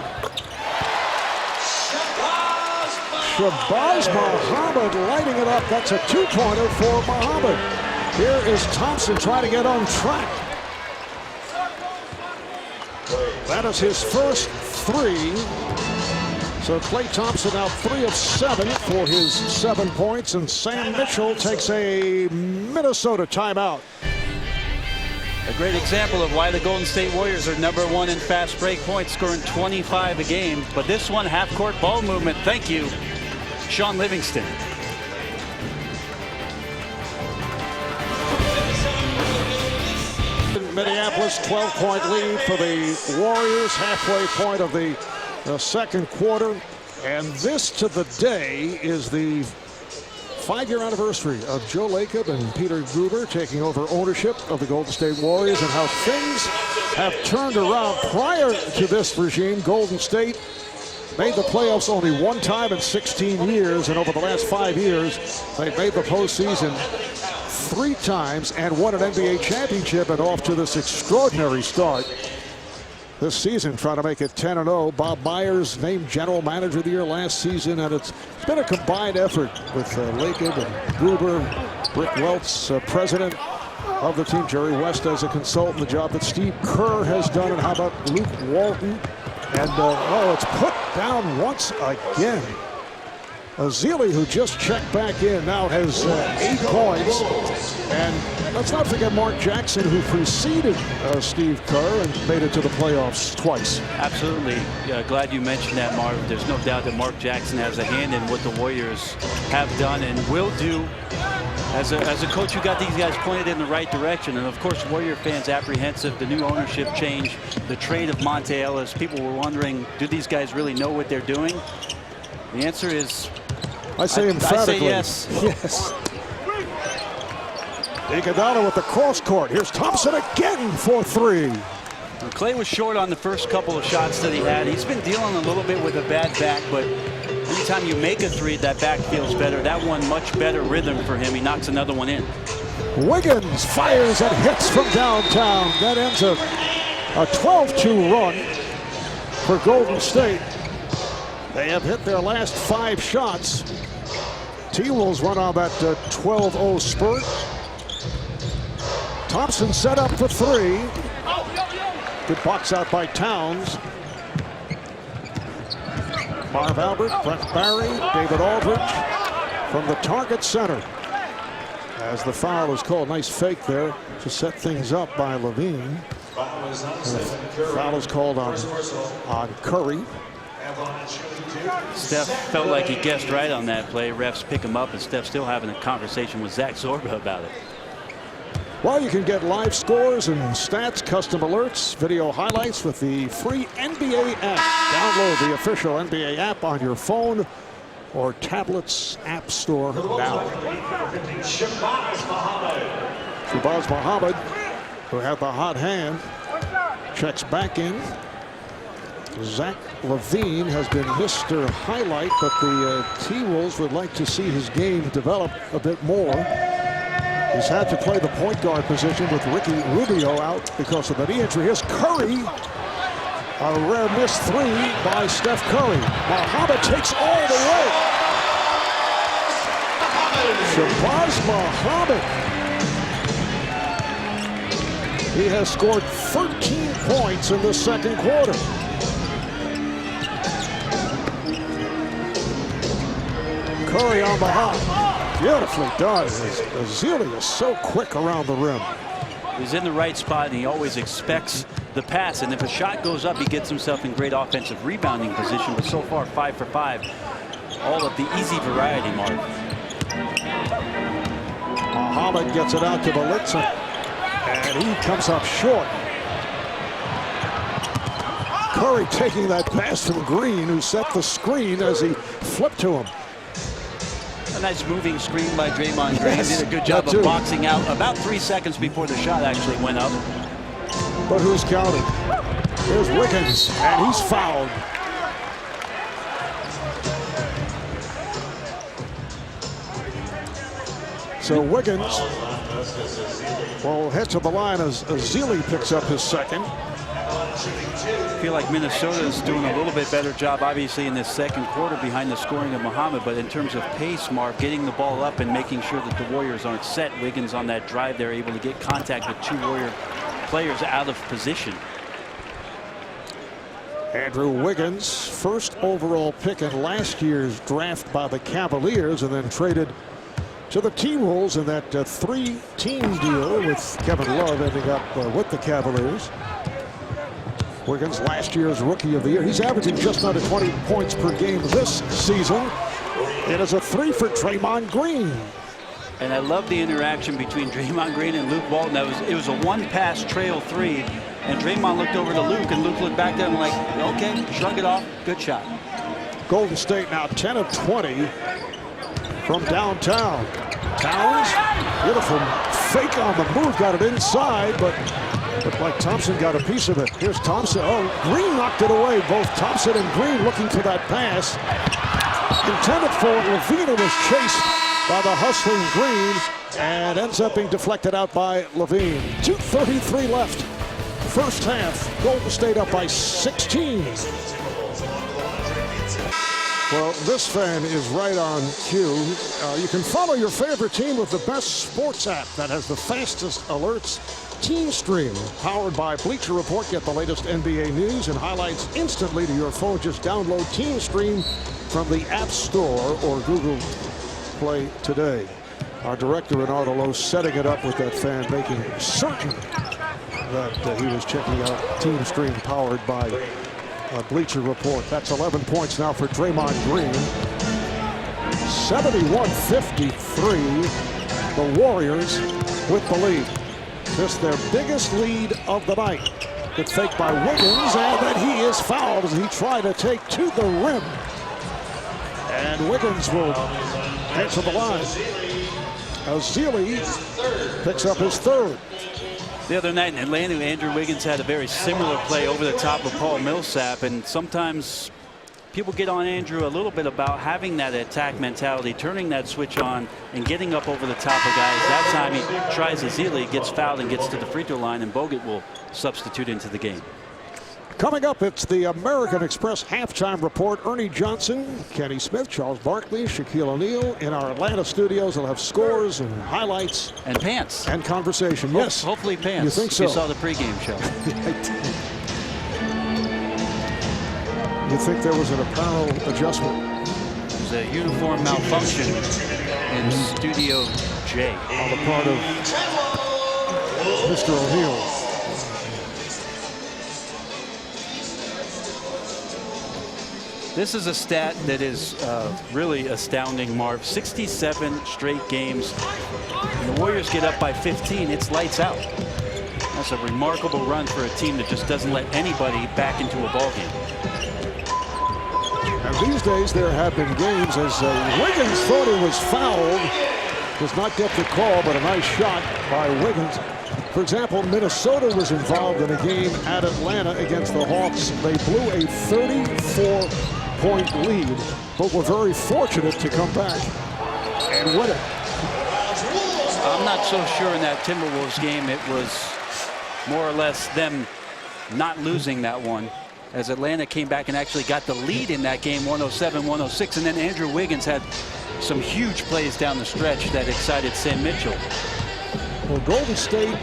Speaker 3: Shabazz Muhammad lighting it up. That's a 2-pointer for Muhammad. Here is Thompson trying to get on track. That is his first 3. So Klay Thompson now 3 of 7 for his 7 points, and Sam Mitchell takes a Minnesota timeout.
Speaker 4: A great example of why the Golden State Warriors are #1 in fast break points, scoring 25 a game. But this one, half-court ball movement. Thank you, Sean Livingston.
Speaker 3: Minneapolis 12-point lead for the Warriors, halfway point of the second quarter. And this to the day is the 5-year anniversary of Joe Lacob and Peter Guber taking over ownership of the Golden State Warriors, and how things have turned around. Prior to this regime, Golden State made the playoffs only one time in 16 years, and over the last 5 years, they've made the postseason 3 times and won an NBA championship, and off to this extraordinary start this season, trying to make it 10-0. Bob Myers named General Manager of the Year last season, and it's been a combined effort with Lacob and Gruber, Rick Welts, president of the team, Jerry West as a consultant, the job that Steve Kerr has done, and how about Luke Walton? And it's put down once again. Ezeli, who just checked back in, now has 8 points. And let's not forget Mark Jackson, who preceded Steve Kerr and made it to the playoffs twice.
Speaker 4: Absolutely. Glad you mentioned that, Marv. There's no doubt that Mark Jackson has a hand in what the Warriors have done and will do. As a coach, who got these guys pointed in the right direction. And of course, Warrior fans apprehensive, the new ownership change, the trade of Monte Ellis. People were wondering, do these guys really know what they're doing? The answer is,
Speaker 3: I say emphatically.
Speaker 4: I say yes.
Speaker 3: Yes. Iguodala with the cross court. Here's Thompson again for 3.
Speaker 4: Clay was short on the first couple of shots that he had. He's been dealing a little bit with a bad back, but anytime you make a 3, that back feels better. That one, much better rhythm for him. He knocks another one in.
Speaker 3: Wiggins fires and hits from downtown. That ends a 12-2 run for Golden State. They have hit their last 5 shots. T-Wolves run on that 12-0 spurt. Thompson set up for 3. Good box out by Towns. Marv Albert, Brett Barry, David Aldridge from the target center. As the foul is called, nice fake there to set things up by Levine. Foul is called on Curry.
Speaker 4: Steph felt like he guessed right on that play. Refs pick him up, and Steph still having a conversation with Zach Zorba about it.
Speaker 3: Well, you can get live scores and stats, custom alerts, video highlights with the free NBA app. Download the official NBA app on your phone or tablet's app store now. Shabazz Muhammad, who had the hot hand, checks back in. Zach LaVine has been Mr. Highlight, but the T-Wolves would like to see his game develop a bit more. He's had to play the point guard position with Ricky Rubio out because of the knee injury. Here's Curry. A rare missed 3 by Steph Curry. Muhammad takes all the way. Shabazz Muhammad. He has scored 13 points in the second quarter. Curry on the hop. Beautifully done. Ezeli is so quick around the rim.
Speaker 4: He's in the right spot, and he always expects the pass. And if a shot goes up, he gets himself in great offensive rebounding position. But so far, 5 for 5. All of the easy variety, Mark.
Speaker 3: Muhammad gets it out to Bjelica, and he comes up short. Curry taking that pass from Green, who set the screen as he flipped to him.
Speaker 4: A nice moving screen by Draymond Green.
Speaker 3: Yes,
Speaker 4: did a good job of boxing out about 3 seconds before the shot actually went up.
Speaker 3: But who's counting? Here's Wiggins, and he's fouled. So Wiggins will head to the line as Ezeli picks up his second.
Speaker 4: I feel like Minnesota is doing a little bit better job, obviously, in this second quarter behind the scoring of Muhammad. But in terms of pace, Mark, getting the ball up and making sure that the Warriors aren't set. Wiggins on that drive, they're able to get contact with 2 Warrior players out of position.
Speaker 3: Andrew Wiggins, first overall pick in last year's draft by the Cavaliers, and then traded to the T-Wolves in that 3-team deal with Kevin Love ending up with the Cavaliers. Wiggins, last year's Rookie of the Year. He's averaging just under 20 points per game this season. It is a 3 for Draymond Green.
Speaker 4: And I love the interaction between Draymond Green and Luke Walton. It was a 1-pass trail 3, and Draymond looked over to Luke, and Luke looked back at him like, okay, shrug it off, good shot.
Speaker 3: Golden State now 10 of 20 from downtown. Towns, beautiful fake on the move, got it inside, but Looked like Thompson got a piece of it. Here's Thompson. Oh, Green knocked it away. Both Thompson and Green looking for that pass. Intended for Levine. It was chased by the hustling Green and ends up being deflected out by Levine. 2:33 left. First half. Golden State up by 16. Well, this fan is right on cue. You can follow your favorite team with the best sports app that has the fastest alerts. Team Stream, powered by Bleacher Report. Get the latest NBA news and highlights instantly to your phone. Just download Team Stream from the App Store or Google Play today. Our director, Renato Lowe, setting it up with that fan, making certain that he was checking out Team Stream, powered by Bleacher Report. That's 11 points now for Draymond Green. 71-53. The Warriors with the lead. This their biggest lead of the night. Good fake by Wiggins, and then he is fouled as he tried to take to the rim. And Wiggins will head to the line. Ezeli picks up his third.
Speaker 4: The other night in Atlanta, Andrew Wiggins had a very similar play over the top of Paul Millsap, and sometimes people get on Andrew a little bit about having that attack mentality, turning that switch on and getting up over the top of guys. That time he tries Ezeli, gets fouled and gets to the free throw line, and Bogut will substitute into the game.
Speaker 3: Coming up, it's the American Express halftime report. Ernie Johnson, Kenny Smith, Charles Barkley, Shaquille O'Neal. In our Atlanta studios, they'll have scores and highlights.
Speaker 4: And pants.
Speaker 3: And conversation. Yes.
Speaker 4: Hopefully pants.
Speaker 3: You think so?
Speaker 4: You saw the pregame show.
Speaker 3: You think there was an apparel adjustment?
Speaker 4: There's a uniform malfunction in Studio J.
Speaker 3: On the part of Mr. O'Neal.
Speaker 4: This is a stat that is really astounding, Marv. 67 straight games. When the Warriors get up by 15, it's lights out. That's a remarkable run for a team that just doesn't let anybody back into a ball game.
Speaker 3: And these days there have been games as Wiggins thought he was fouled. Does not get the call, but a nice shot by Wiggins. For example, Minnesota was involved in a game at Atlanta against the Hawks. They blew a 34-point lead, but were very fortunate to come back and win it.
Speaker 4: I'm not so sure in that Timberwolves game it was more or less them not losing that one, as Atlanta came back and actually got the lead in that game, 107-106, and then Andrew Wiggins had some huge plays down the stretch that excited Sam Mitchell.
Speaker 3: Well, Golden State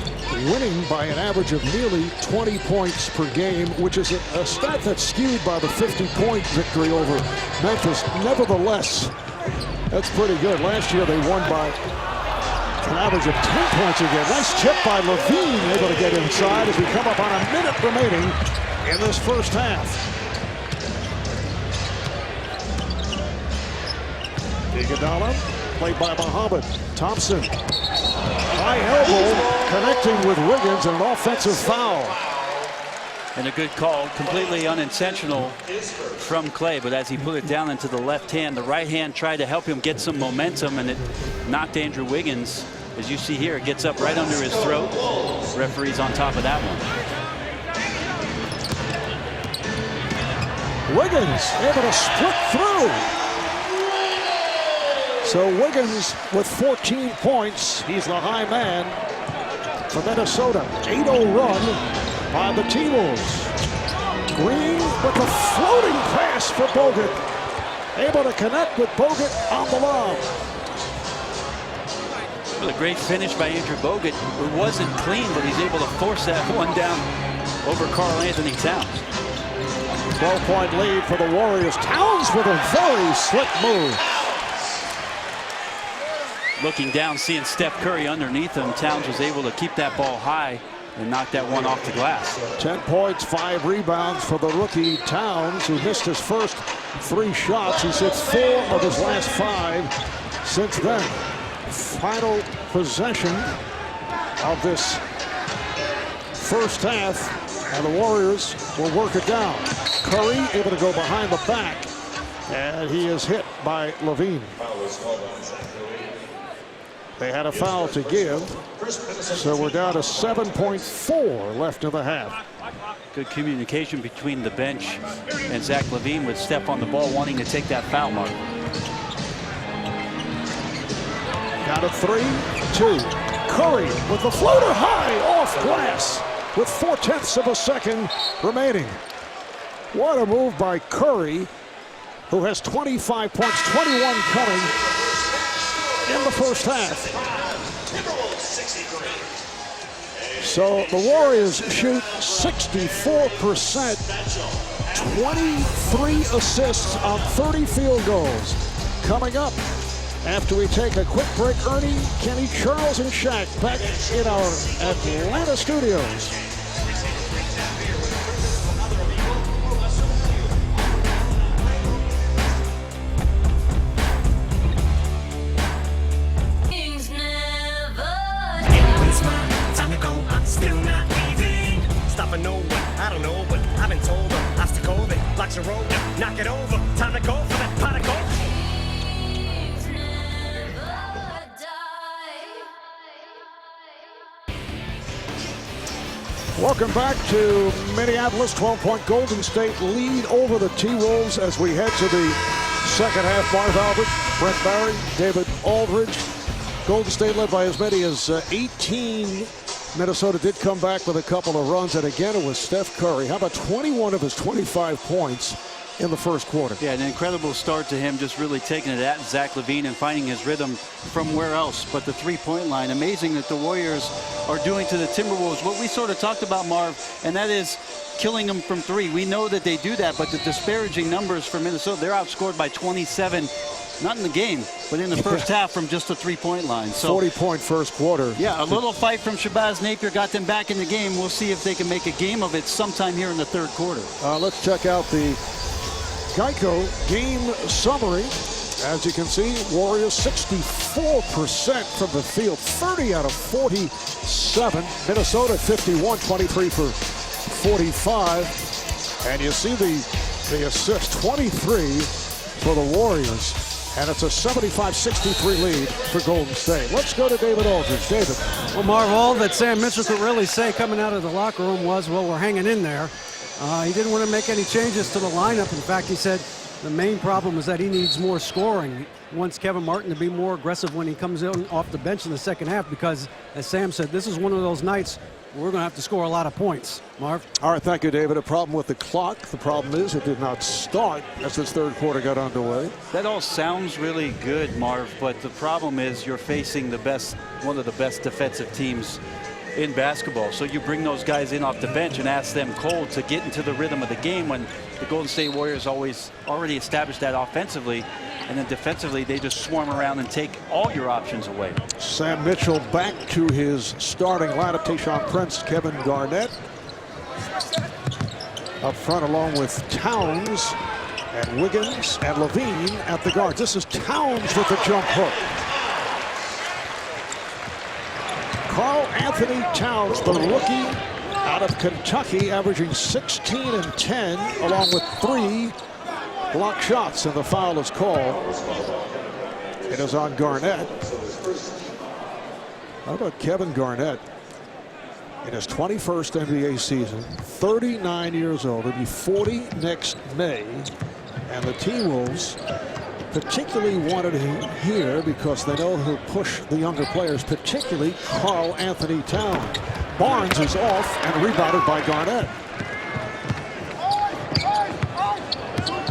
Speaker 3: winning by an average of nearly 20 points per game, which is a stat that's skewed by the 50-point victory over Memphis. Nevertheless, that's pretty good. Last year they won by an average of 10 points a game. Nice tip by Levine, able to get inside as we come up on a minute remaining in this first half. Iguodala, played by Muhammad. Thompson, high elbow, connecting with Wiggins, and an offensive foul.
Speaker 4: And a good call, completely unintentional from Clay, but as he put it down into the left hand, the right hand tried to help him get some momentum, and it knocked Andrew Wiggins. As you see here, it gets up right under his throat. Referee's on top of that one.
Speaker 3: Wiggins able to split through. So Wiggins with 14 points. He's the high man for Minnesota. 8-0 run by the T-Wolves. Green with a floating pass for Bogut. Able to connect with Bogut on the lob.
Speaker 4: Well, a great finish by Andrew Bogut. It wasn't clean, but he's able to force that one down over Karl Anthony Towns.
Speaker 3: 12-point lead for the Warriors. Towns with a very slick move.
Speaker 4: Looking down, seeing Steph Curry underneath him, Towns was able to keep that ball high and knock that one off the glass.
Speaker 3: 10 points, 5 rebounds for the rookie Towns, who missed his first 3 shots. He's hit 4 of his last 5 since then. Final possession of this first half, and the Warriors will work it down. Curry able to go behind the back, and he is hit by Levine. They had a foul to give, so we're down to 7.4 left in the half.
Speaker 4: Good communication between the bench and Zach LaVine with Steph on the ball wanting to take that foul, Mark.
Speaker 3: Down to 3-2. Curry with the floater high off glass with 0.4 of a second remaining. What a move by Curry, who has 25 points, 21 coming in the first half. So the Warriors shoot 64%, 23 assists on 30 field goals. Coming up after we take a quick break, Ernie, Kenny, Charles, and Shaq back in our Atlanta studios.
Speaker 7: Stop and know what I don't know, but I've been told the obstacle that blocks the road. Knock it over, time to go for that pot of gold.
Speaker 3: Welcome back to Minneapolis. 12-point Golden State lead over the T-Wolves as we head to the second half. Marv Albert, Brent Barry, David Aldridge. Golden State led by as many as 18. Minnesota did come back with a couple of runs, and again it was Steph Curry. How about 21 of his 25 points in the first quarter?
Speaker 4: Yeah, an incredible start to him, just really taking it at Zach LaVine and finding his rhythm from where else but the three-point line. Amazing that the Warriors are doing to the Timberwolves what we sort of talked about, Marv, and that is killing them from three. We know that they do that, but the disparaging numbers for Minnesota, they're outscored by 27. Not in the game, but in the first half from just the three-point line. So
Speaker 3: 40-point first quarter.
Speaker 4: Yeah, a little fight from Shabazz Napier got them back in the game. We'll see if they can make a game of it sometime here in the third quarter.
Speaker 3: Let's check out the Geico game summary. As you can see, Warriors 64% from the field, 30 out of 47. Minnesota 51, 23 for 45. And you see the assist, 23 for the Warriors. And it's a 75-63 lead for Golden State. Let's go to David Aldridge. David.
Speaker 5: Well, Marv, all that Sam Mitchell could really say coming out of the locker room was, well, we're hanging in there. He didn't want to make any changes to the lineup. In fact, he said the main problem is that he needs more scoring. He wants Kevin Martin to be more aggressive when he comes in off the bench in the second half because, as Sam said, this is one of those nights we're going to have to score a lot of points. Marv?
Speaker 3: All right, thank you, David. A problem with the clock. The problem is it did not start as this third quarter got underway.
Speaker 4: That all sounds really good, Marv, but the problem is you're facing one of the best defensive teams in basketball. So you bring those guys in off the bench and ask them cold to get into the rhythm of the game when the Golden State Warriors already established that offensively, and then defensively they just swarm around and take all your options away.
Speaker 3: Sam Mitchell back to his starting lineup. Tayshaun Prince, Kevin Garnett up front along with Towns and Wiggins and LaVine at the guards. This is Towns with the jump hook. Karl Anthony Towns, the rookie out of Kentucky, averaging 16 and 10 along with 3 block shots, and the foul is called. It is on Garnett. How about Kevin Garnett in his 21st NBA season, 39 years old. He'll be 40 next May, and the T-Wolves particularly wanted him here because they know he'll push the younger players, particularly Karl Anthony Towns. Barnes is off and rebounded by Garnett.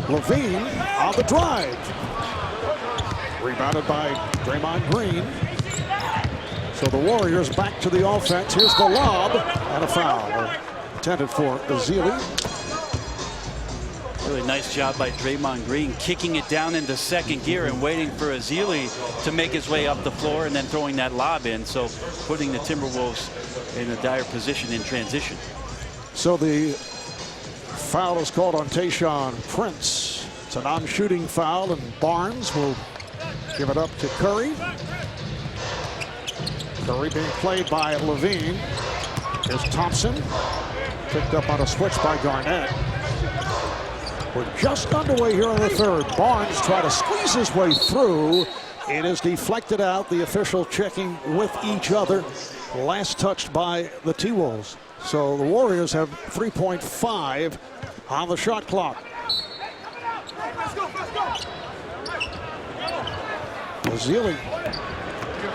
Speaker 3: LaVine on the drive. Rebounded by Draymond Green. So the Warriors back to the offense. Here's the lob and a foul intended for Ezeli.
Speaker 4: Really nice job by Draymond Green, kicking it down into second gear and waiting for Ezeli to make his way up the floor and then throwing that lob in. So putting the Timberwolves in a dire position in transition.
Speaker 3: So the foul is called on Tayshaun Prince. It's a non-shooting foul, and Barnes will give it up to Curry. Curry being played by LaVine. Here's Thompson. Picked up on a switch by Garnett. We're just underway here in the third. Barnes tried to squeeze his way through, It is deflected out. The official checking with each other. Last touched by the T-Wolves. So the Warriors have 3.5 on the shot clock. Ezeli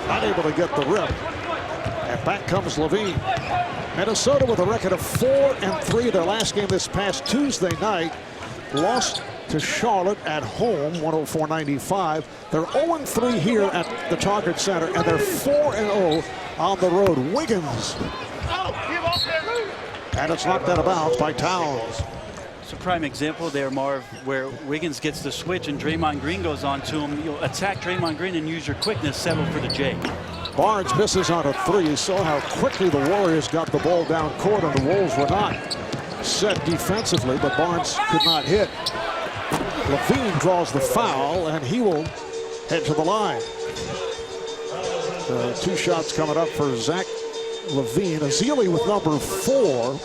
Speaker 3: not able to get the rip. And back comes Levine. Minnesota with a record of 4-3. Their last game this past Tuesday night. Lost to Charlotte at home, 104-95. They're 0-3 here at the Target Center, and they're 4-0 on the road. Wiggins. And it's knocked out of bounds by Towns.
Speaker 4: It's a prime example there, Marv, where Wiggins gets the switch and Draymond Green goes on to him. You'll attack Draymond Green and use your quickness, settle for the J.
Speaker 3: Barnes misses on a three. You saw how quickly the Warriors got the ball down court, and the Wolves were not set defensively, but Barnes could not hit. Levine draws the foul, and he will head to the line. 2 shots coming up for Zach Levine. Ezeli with number 4.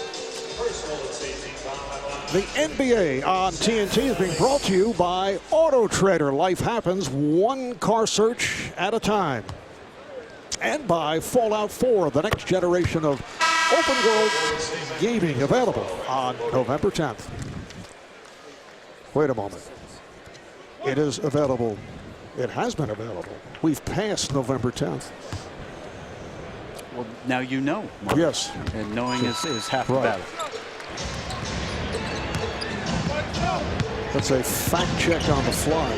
Speaker 3: The NBA on TNT is being brought to you by Auto Trader. Life happens one car search at a time. And by Fallout 4, the next generation of open world gaming, available on November 10th. Wait a moment. It is available. It has been available. We've passed November 10th.
Speaker 4: Well, now you know, Mark.
Speaker 3: Yes.
Speaker 4: And knowing is half the battle.
Speaker 3: That's a fact check on the fly.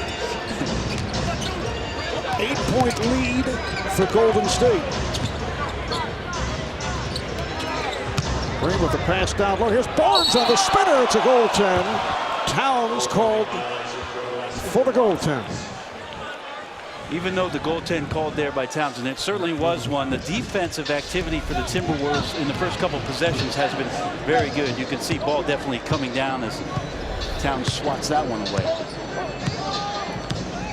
Speaker 3: 8-point lead for Golden State. Green with the pass down low. Here's Barnes on the spinner. It's a goaltend. Towns called for the goaltend.
Speaker 4: Even though the goaltend called there by Towns, and it certainly was one, the defensive activity for the Timberwolves in the first couple of possessions has been very good. You can see ball definitely coming down as Towns swats that one away.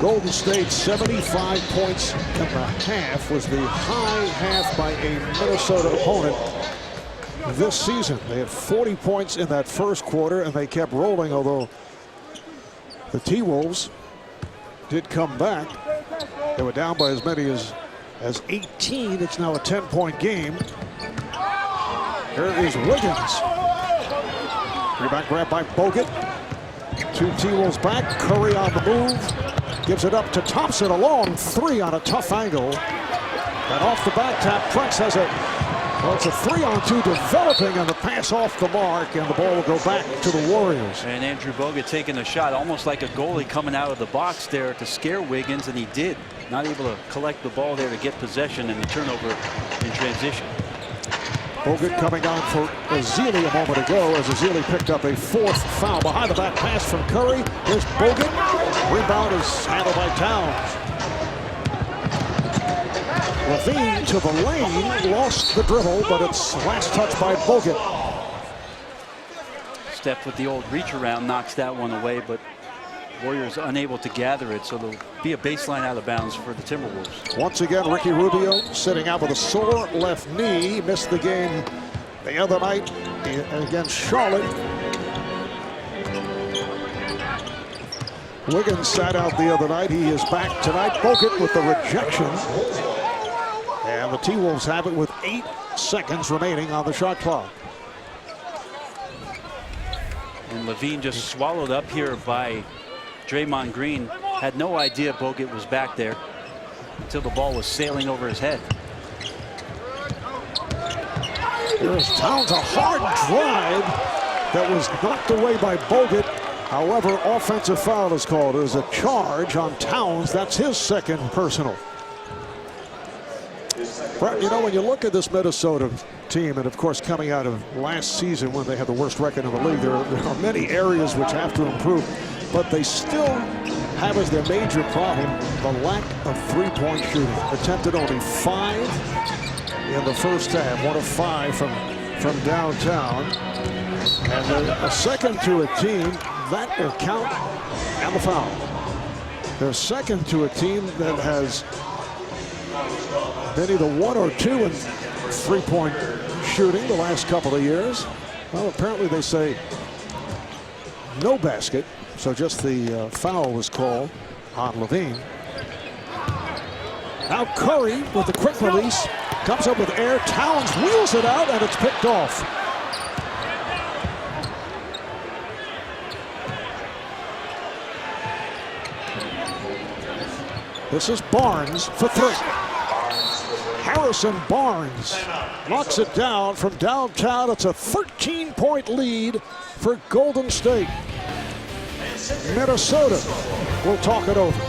Speaker 3: Golden State 75 points in the half was the high half by a Minnesota opponent this season. They had 40 points in that first quarter, and they kept rolling, although the T-Wolves did come back. They were down by as many as 18. It's now a 10-point game. Here is Wiggins. Rebound grab by Bogut. 2 T-Wolves back. Curry on the move. Gives it up to Thompson. A long 3 on a tough angle. And off the back tap, Prince has it. Well, it's a 3-on-2 developing, and the pass off the mark, and the ball will go back to the Warriors.
Speaker 4: And Andrew Bogut taking a shot almost like a goalie coming out of the box there to scare Wiggins, and he did. Not able to collect the ball there to get possession and the turnover in transition.
Speaker 3: Bogut coming on for Ezeli a moment ago as Ezeli picked up a 4th foul. Behind the back pass from Curry. Here's Bogut. Rebound is handled by Towns. Levine to the lane, lost the dribble, but it's last touch by Bogut.
Speaker 4: Steph with the old reach around knocks that one away, but Warriors unable to gather it, so there'll be a baseline out of bounds for the Timberwolves.
Speaker 3: Once again, Ricky Rubio sitting out with a sore left knee. Missed the game the other night against Charlotte. Wiggins sat out the other night. He is back tonight. Bogut with the rejection. And the T-Wolves have it with 8 seconds remaining on the shot clock.
Speaker 4: And Levine just swallowed up here by Draymond Green. Had no idea Bogut was back there until the ball was sailing over his head.
Speaker 3: Here's Towns, a hard drive that was knocked away by Bogut. However, offensive foul is called. It was a charge on Towns. That's his 2nd personal. Brett, you know, when you look at this Minnesota team, and of course coming out of last season when they had the worst record in the league, there are many areas which have to improve, but they still have as their major problem the lack of 3-point shooting. Attempted only 5 in the first half, 1 of 5 from downtown. And a second to a team, that will count, and the foul. They're second to a team that has been either 1 or 2 in 3-point shooting the last couple of years. Well, apparently they say no basket, so just the foul was called on Levine. Now Curry with the quick release. Comes up with air. Towns wheels it out, and it's picked off. This is Barnes for three. Harrison Barnes knocks it down from downtown. It's a 13-point lead for Golden State. Minnesota will talk it over.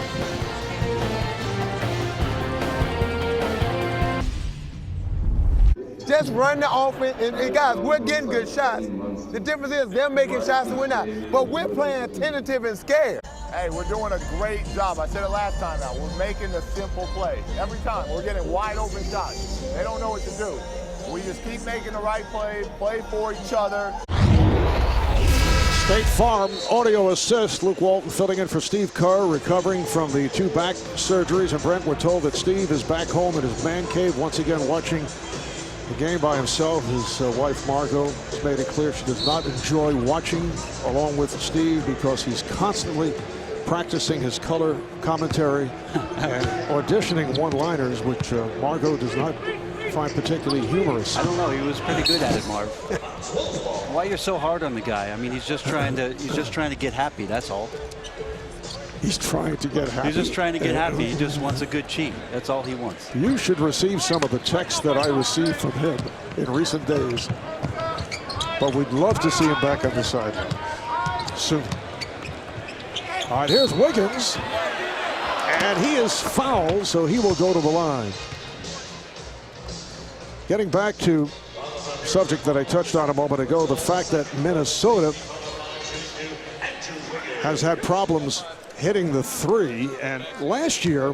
Speaker 8: Just run the offense, and guys, we're getting good shots. The difference is they're making shots and we're not. But we're playing tentative and scared.
Speaker 6: Hey, we're doing a great job. I said it last time now. We're making the simple play. Every time, we're getting wide open shots. They don't know what to do. We just keep making the right play for each other.
Speaker 3: State Farm audio assist. Luke Walton filling in for Steve Kerr, recovering from the 2 back surgeries. And Brent, we're told that Steve is back home in his man cave once again watching the game by himself. His wife Margot has made it clear she does not enjoy watching along with Steve because he's constantly practicing his color commentary and auditioning one-liners, which Margot does not find particularly humorous.
Speaker 4: I don't know. He was pretty good at it, Marv. Why you're so hard on the guy? I mean, he's just trying to get happy. That's all.
Speaker 3: He's trying to get happy.
Speaker 4: He's just trying to get happy. He just wants a good cheat. That's all he wants.
Speaker 3: You should receive some of the texts that I received from him in recent days. But we'd love to see him back on the sideline soon. All right, here's Wiggins. And he is fouled, so he will go to the line. Getting back to subject that I touched on a moment ago, the fact that Minnesota has had problems hitting the three. And last year,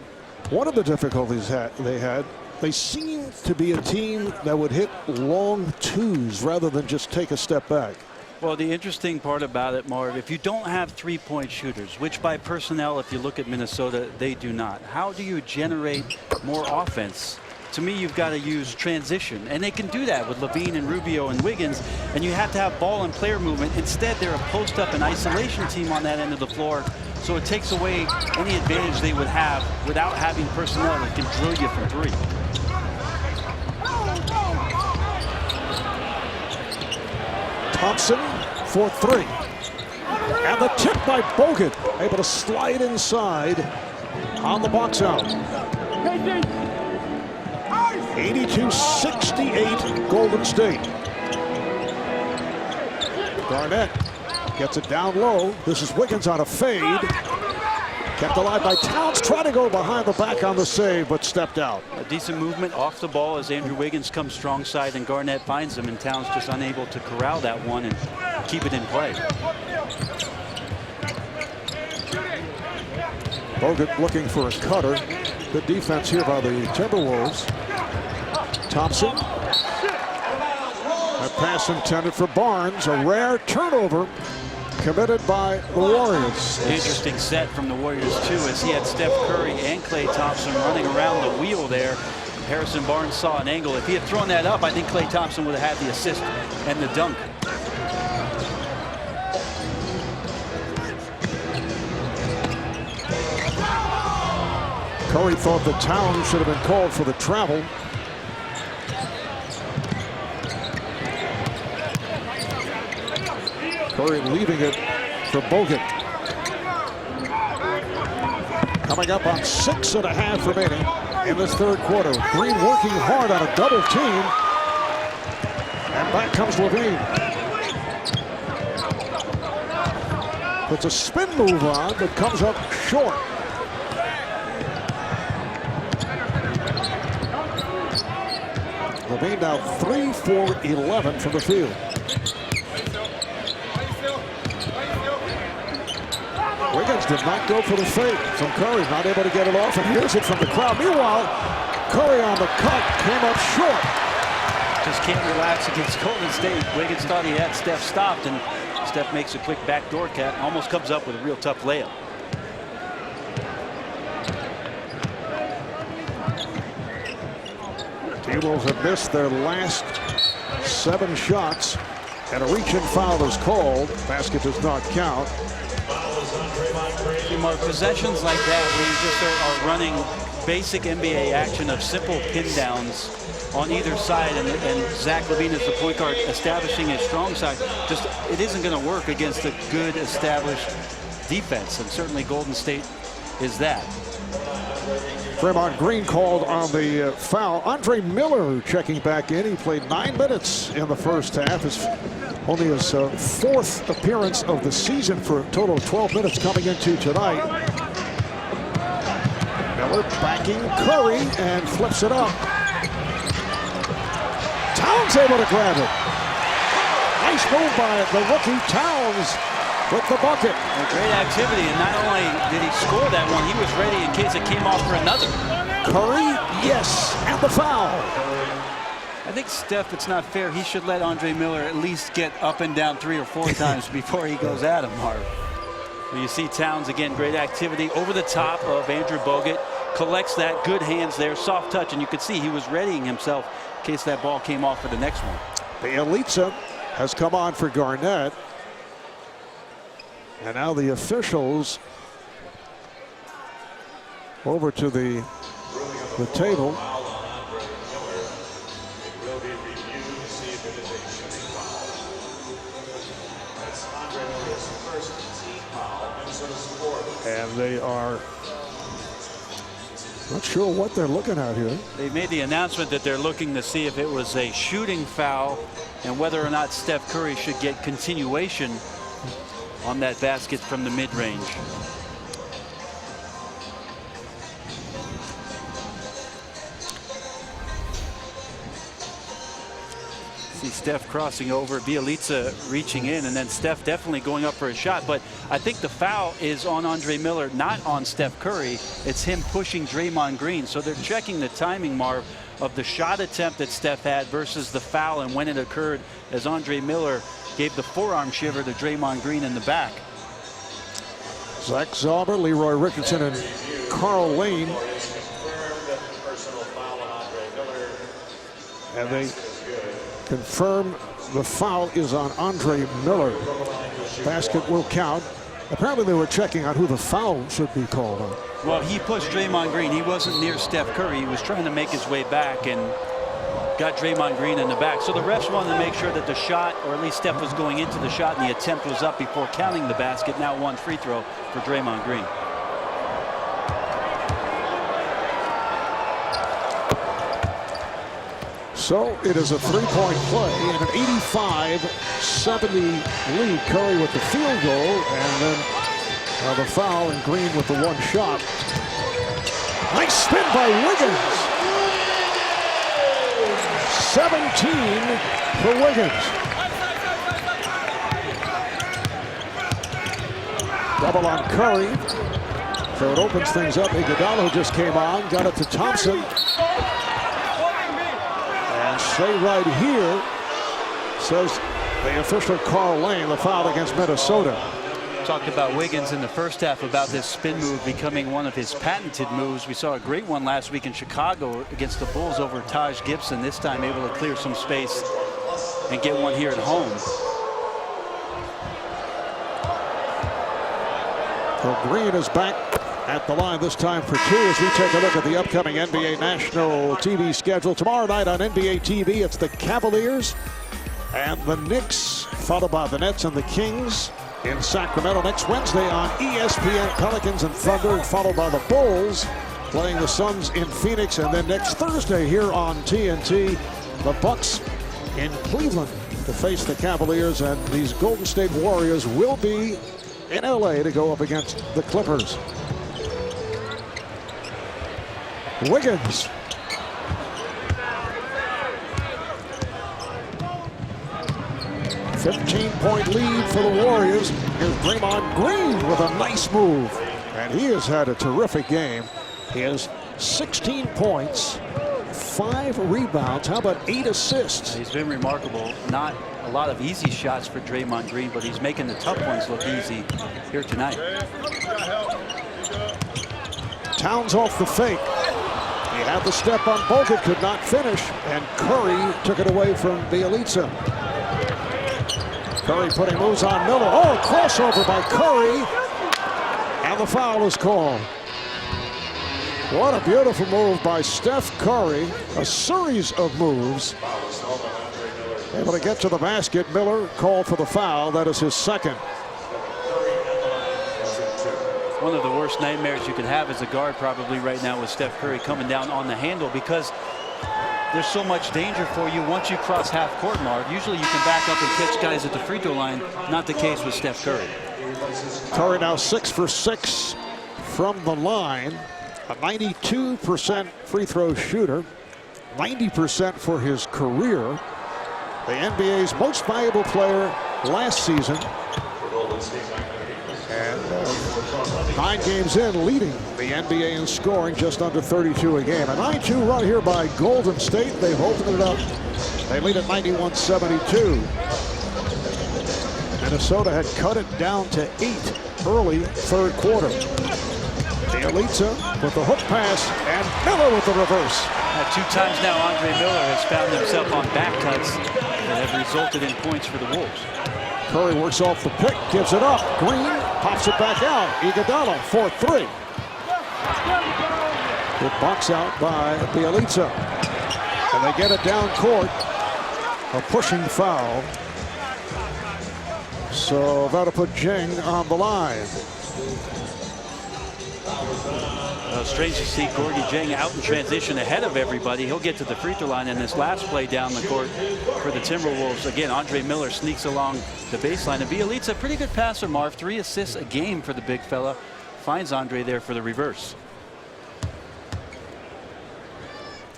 Speaker 3: one of the difficulties they seemed to be a team that would hit long twos rather than just take a step back.
Speaker 4: Well, the interesting part about it, Marv, if you don't have three-point shooters, which by personnel, if you look at Minnesota, they do not, how do you generate more offense? To me, you've got to use transition, and they can do that with Levine and Rubio and Wiggins, and you have to have ball and player movement. Instead, they're a post-up and isolation team on that end of the floor, so it takes away any advantage they would have without having personnel that can drill you for three.
Speaker 3: Thompson for three. And the tip by Bogut, able to slide inside on the box out. 82-68 Golden State. Garnett gets it down low. This is Wiggins on a fade. Kept alive by Towns, trying to go behind the back on the save, but stepped out.
Speaker 4: A decent movement off the ball as Andrew Wiggins comes strong side and Garnett finds him, and Towns just unable to corral that one and keep it in play.
Speaker 3: Bogut looking for a cutter. Good defense here by the Timberwolves. Thompson. A pass intended for Barnes. A rare turnover committed by the Warriors.
Speaker 4: Interesting set from the Warriors, too, as he had Steph Curry and Klay Thompson running around the wheel there. Harrison Barnes saw an angle. If he had thrown that up, I think Klay Thompson would have had the assist and the dunk.
Speaker 3: Curry thought the Town should have been called for the travel. Curry leaving it for Bogut. Coming up on 6.5 remaining in this third quarter. Green working hard on a double team. And back comes Levine. Puts a spin move on, but comes up short. Levine now 3 for 11 from the field. Wiggins did not go for the fake from Curry, not able to get it off, and here's it from the crowd. Meanwhile, Curry on the cut came up short.
Speaker 4: Just can't relax against Golden State. Wiggins thought he had Steph stopped, and Steph makes a quick backdoor cat, almost comes up with a real tough layup.
Speaker 3: T-Wolves have missed their last 7 shots, and a reach-in foul is called. Basket does not count.
Speaker 4: And Mark, possessions like that where you just are running basic NBA action of simple pin downs on either side, and Zach LaVine as the point guard establishing his strong side, just it isn't going to work against a good established defense, and certainly Golden State is that.
Speaker 3: Draymond Green called on the foul. Andre Miller checking back in. He played 9 minutes in the first half. Only his 4th appearance of the season for a total of 12 minutes coming into tonight. Miller backing Curry and flips it up. Towns able to grab it. Nice move by the rookie Towns with the bucket.
Speaker 4: Great activity, and not only did he score that one, he was ready in case it came off for another.
Speaker 3: Curry, yes, and the foul.
Speaker 4: I think Steph, it's not fair. He should let Andre Miller at least get up and down 3 or 4 times before he goes at him, Marv. You see Towns again, great activity over the top of Andrew Bogut. Collects that, good hands there, soft touch, and you could see he was readying himself in case that ball came off for the next one.
Speaker 3: Bjelica has come on for Garnett. And now the officials over to the table. And they are not sure what they're looking at here.
Speaker 4: They made the announcement that they're looking to see if it was a shooting foul and whether or not Steph Curry should get continuation on that basket from the mid-range. See Steph crossing over, Bjelica reaching in, and then Steph definitely going up for a shot. But I think the foul is on Andre Miller, not on Steph Curry. It's him pushing Draymond Green. So they're checking the timing, Marv, of the shot attempt that Steph had versus the foul and when it occurred, as Andre Miller gave the forearm shiver to Draymond Green in the back.
Speaker 3: Zach Zauber, Leroy Richardson, and Carl Lane. And they confirm the foul is on Andre Miller. Basket will count. Apparently they were checking on who the foul should be called on.
Speaker 4: Well, he pushed Draymond Green. He wasn't near Steph Curry. He was trying to make his way back and got Draymond Green in the back. So the refs wanted to make sure that the shot, or at least Steph was going into the shot, and the attempt was up before counting the basket. Now 1 free throw for Draymond Green.
Speaker 3: So it is a 3-point play and an 85-70 lead. Curry with the field goal, and then the foul, and Green with the one shot. Nice spin by Wiggins. 17 for Wiggins. Double on Curry. So it opens things up. Iguodala just came on, got it to Thompson. And stay right here, says the official Carl Lane, the foul against Minnesota.
Speaker 4: Talked about Wiggins in the first half about this spin move becoming one of his patented moves. We saw a great one last week in Chicago against the Bulls over Taj Gibson, this time able to clear some space and get one here at home.
Speaker 3: So Green is back at the line this time for 2 as we take a look at the upcoming NBA national TV schedule. Tomorrow night on NBA TV, it's the Cavaliers and the Knicks, followed by the Nets and the Kings in Sacramento. Next Wednesday on ESPN, Pelicans and Thunder, followed by the Bulls playing the Suns in Phoenix. And then next Thursday here on TNT, the Bucks in Cleveland to face the Cavaliers, and these Golden State Warriors will be in LA to go up against the Clippers. Wiggins. $15-point lead for the Warriors. Here's Draymond Green with a nice move. And he has had a terrific game. He has 16 points, 5 rebounds. How about 8 assists?
Speaker 4: He's been remarkable. Not a lot of easy shots for Draymond Green, but he's making the tough ones look easy here tonight.
Speaker 3: Towns off the fake. He had the step on Bogut, could not finish, and Curry took it away from Bjelica. Curry putting moves on Miller. Oh, crossover by Curry. And And the foul is called. What a beautiful move by Steph Curry. A series of moves. Able to get to the basket. Miller called for the foul. That is his second.
Speaker 4: One of the worst nightmares you could have as a guard probably right now with Steph Curry coming down on the handle, because there's so much danger for you once you cross half court, Marv. Usually you can back up and catch guys at the free throw line. Not the case with Steph Curry.
Speaker 3: Curry now 6 for 6 from the line. A 92% free throw shooter. 90% for his career. The NBA's most valuable player last season. And 9 games in, leading the NBA in scoring, just under 32 a game. A 9-2 run here by Golden State. They've opened it up. They lead at 91-72. Minnesota had cut it down to 8 early third quarter. Bielitsa with the hook pass, and Miller with the reverse.
Speaker 4: 2 times now Andre Miller has found himself on back cuts that have resulted in points for the Wolves.
Speaker 3: Curry works off the pick, gives it up. Green pops it back out. Iguodala for 3. Good box out by Bielitsa. And they get it down court. A pushing foul. So that'll put Jeng on the line.
Speaker 4: Strange to see Gorgui Dieng out in transition ahead of everybody. He'll get to the free throw line in this last play down the court for the Timberwolves. Again, Andre Miller sneaks along the baseline. And Bielitsa, a pretty good passer, Marv. 3 assists a game for the big fella. Finds Andre there for the reverse.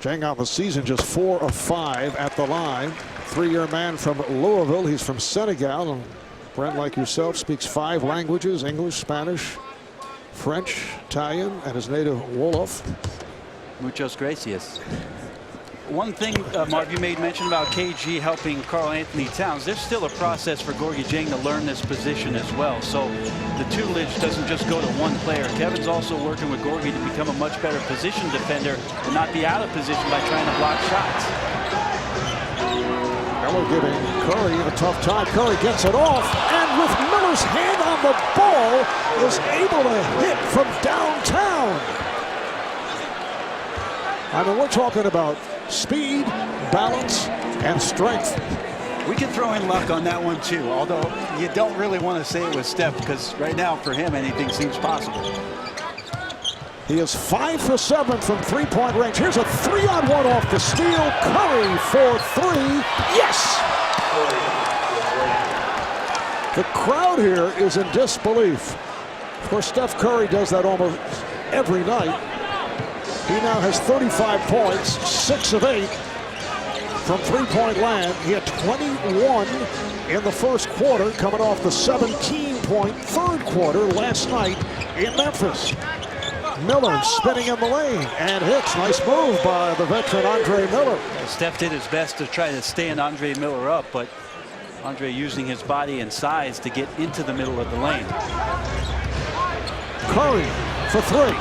Speaker 3: Dieng on the season just 4 of 5 at the line. 3-year man from Louisville. He's from Senegal. And Brent, like yourself, speaks 5 languages: English, Spanish, French, Italian, and his native Wolof.
Speaker 4: Muchas gracias. One thing, Marv, you made mention about KG helping Karl Anthony Towns. There's still a process for Gorgui Dieng to learn this position as well. So the tutelage doesn't just go to one player. Kevin's also working with Gorgui to become a much better position defender and not be out of position by trying to block shots.
Speaker 3: Miller giving Curry a tough time. Curry gets it off, and with Miller's hand on the ball, is able to hit from downtown. I mean, we're talking about speed, balance, and strength.
Speaker 4: We can throw in luck on that one too, although you don't really want to say it was Steph, because right now for him anything seems possible.
Speaker 3: He is 5 for 7 from 3-point range. Here's a 3-on-1 off the steal. Curry for 3. Yes! The crowd here is in disbelief. Of course, Steph Curry does that almost every night. He now has 35 points, 6 of 8 from 3-point land. He had 21 in the first quarter, coming off the 17-point third quarter last night in Memphis. Miller spinning in the lane and hits. Nice move by the veteran Andre Miller.
Speaker 4: Steph did his best to try to stand Andre Miller up, but Andre using his body and size to get into the middle of the lane.
Speaker 3: Curry for 3.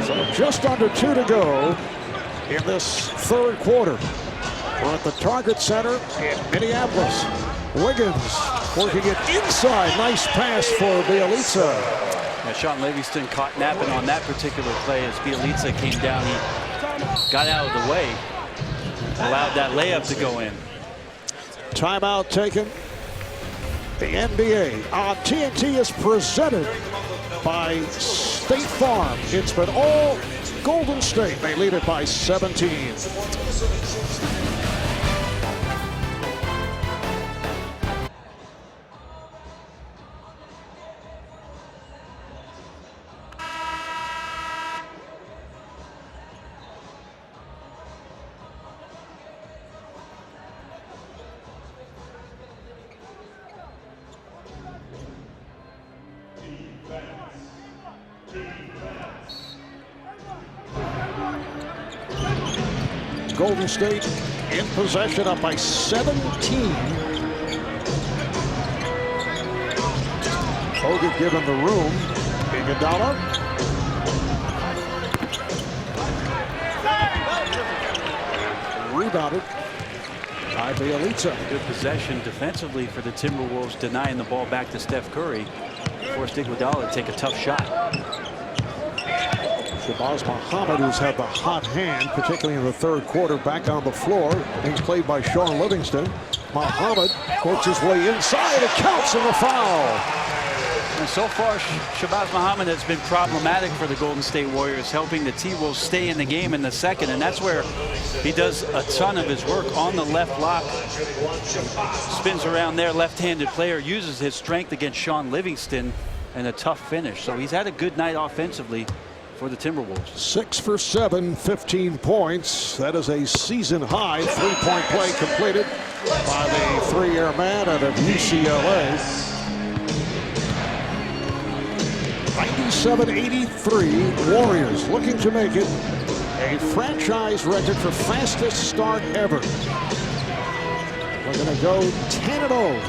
Speaker 3: So just under 2 to go in this third quarter. We're at the Target Center in Minneapolis. Wiggins working it inside. Nice pass for Bielitsa.
Speaker 4: Yeah, Sean Livingston caught napping on that particular play as Bielitsa came down. He got out of the way, allowed that layup to go in.
Speaker 3: Timeout taken. The NBA on TNT is presented by State Farm. It's been all Golden State. They lead it by 17. Golden State in possession, up by 17. Hogan given the room. Iguodala. Rebounded by Bjelica.
Speaker 4: Good possession defensively for the Timberwolves, denying the ball back to Steph Curry. Forced Iguodala to take a tough shot.
Speaker 3: Shabazz Muhammad, who's had the hot hand, particularly in the third quarter, back on the floor. He's played by Sean Livingston. Muhammad works his way inside. It counts in the foul.
Speaker 4: And so far, Shabazz Muhammad has been problematic for the Golden State Warriors, helping the T-Wolves stay in the game in the second. And that's where he does a ton of his work on the left block. Spins around there, left-handed player, uses his strength against Sean Livingston, and a tough finish. So he's had a good night offensively for the Timberwolves.
Speaker 3: 6 for 7, 15 points. That is a season high. 3-point play completed by the three-year man out of UCLA. 97-83, Warriors looking to make it a franchise record for fastest start ever. We're going to go 10-0.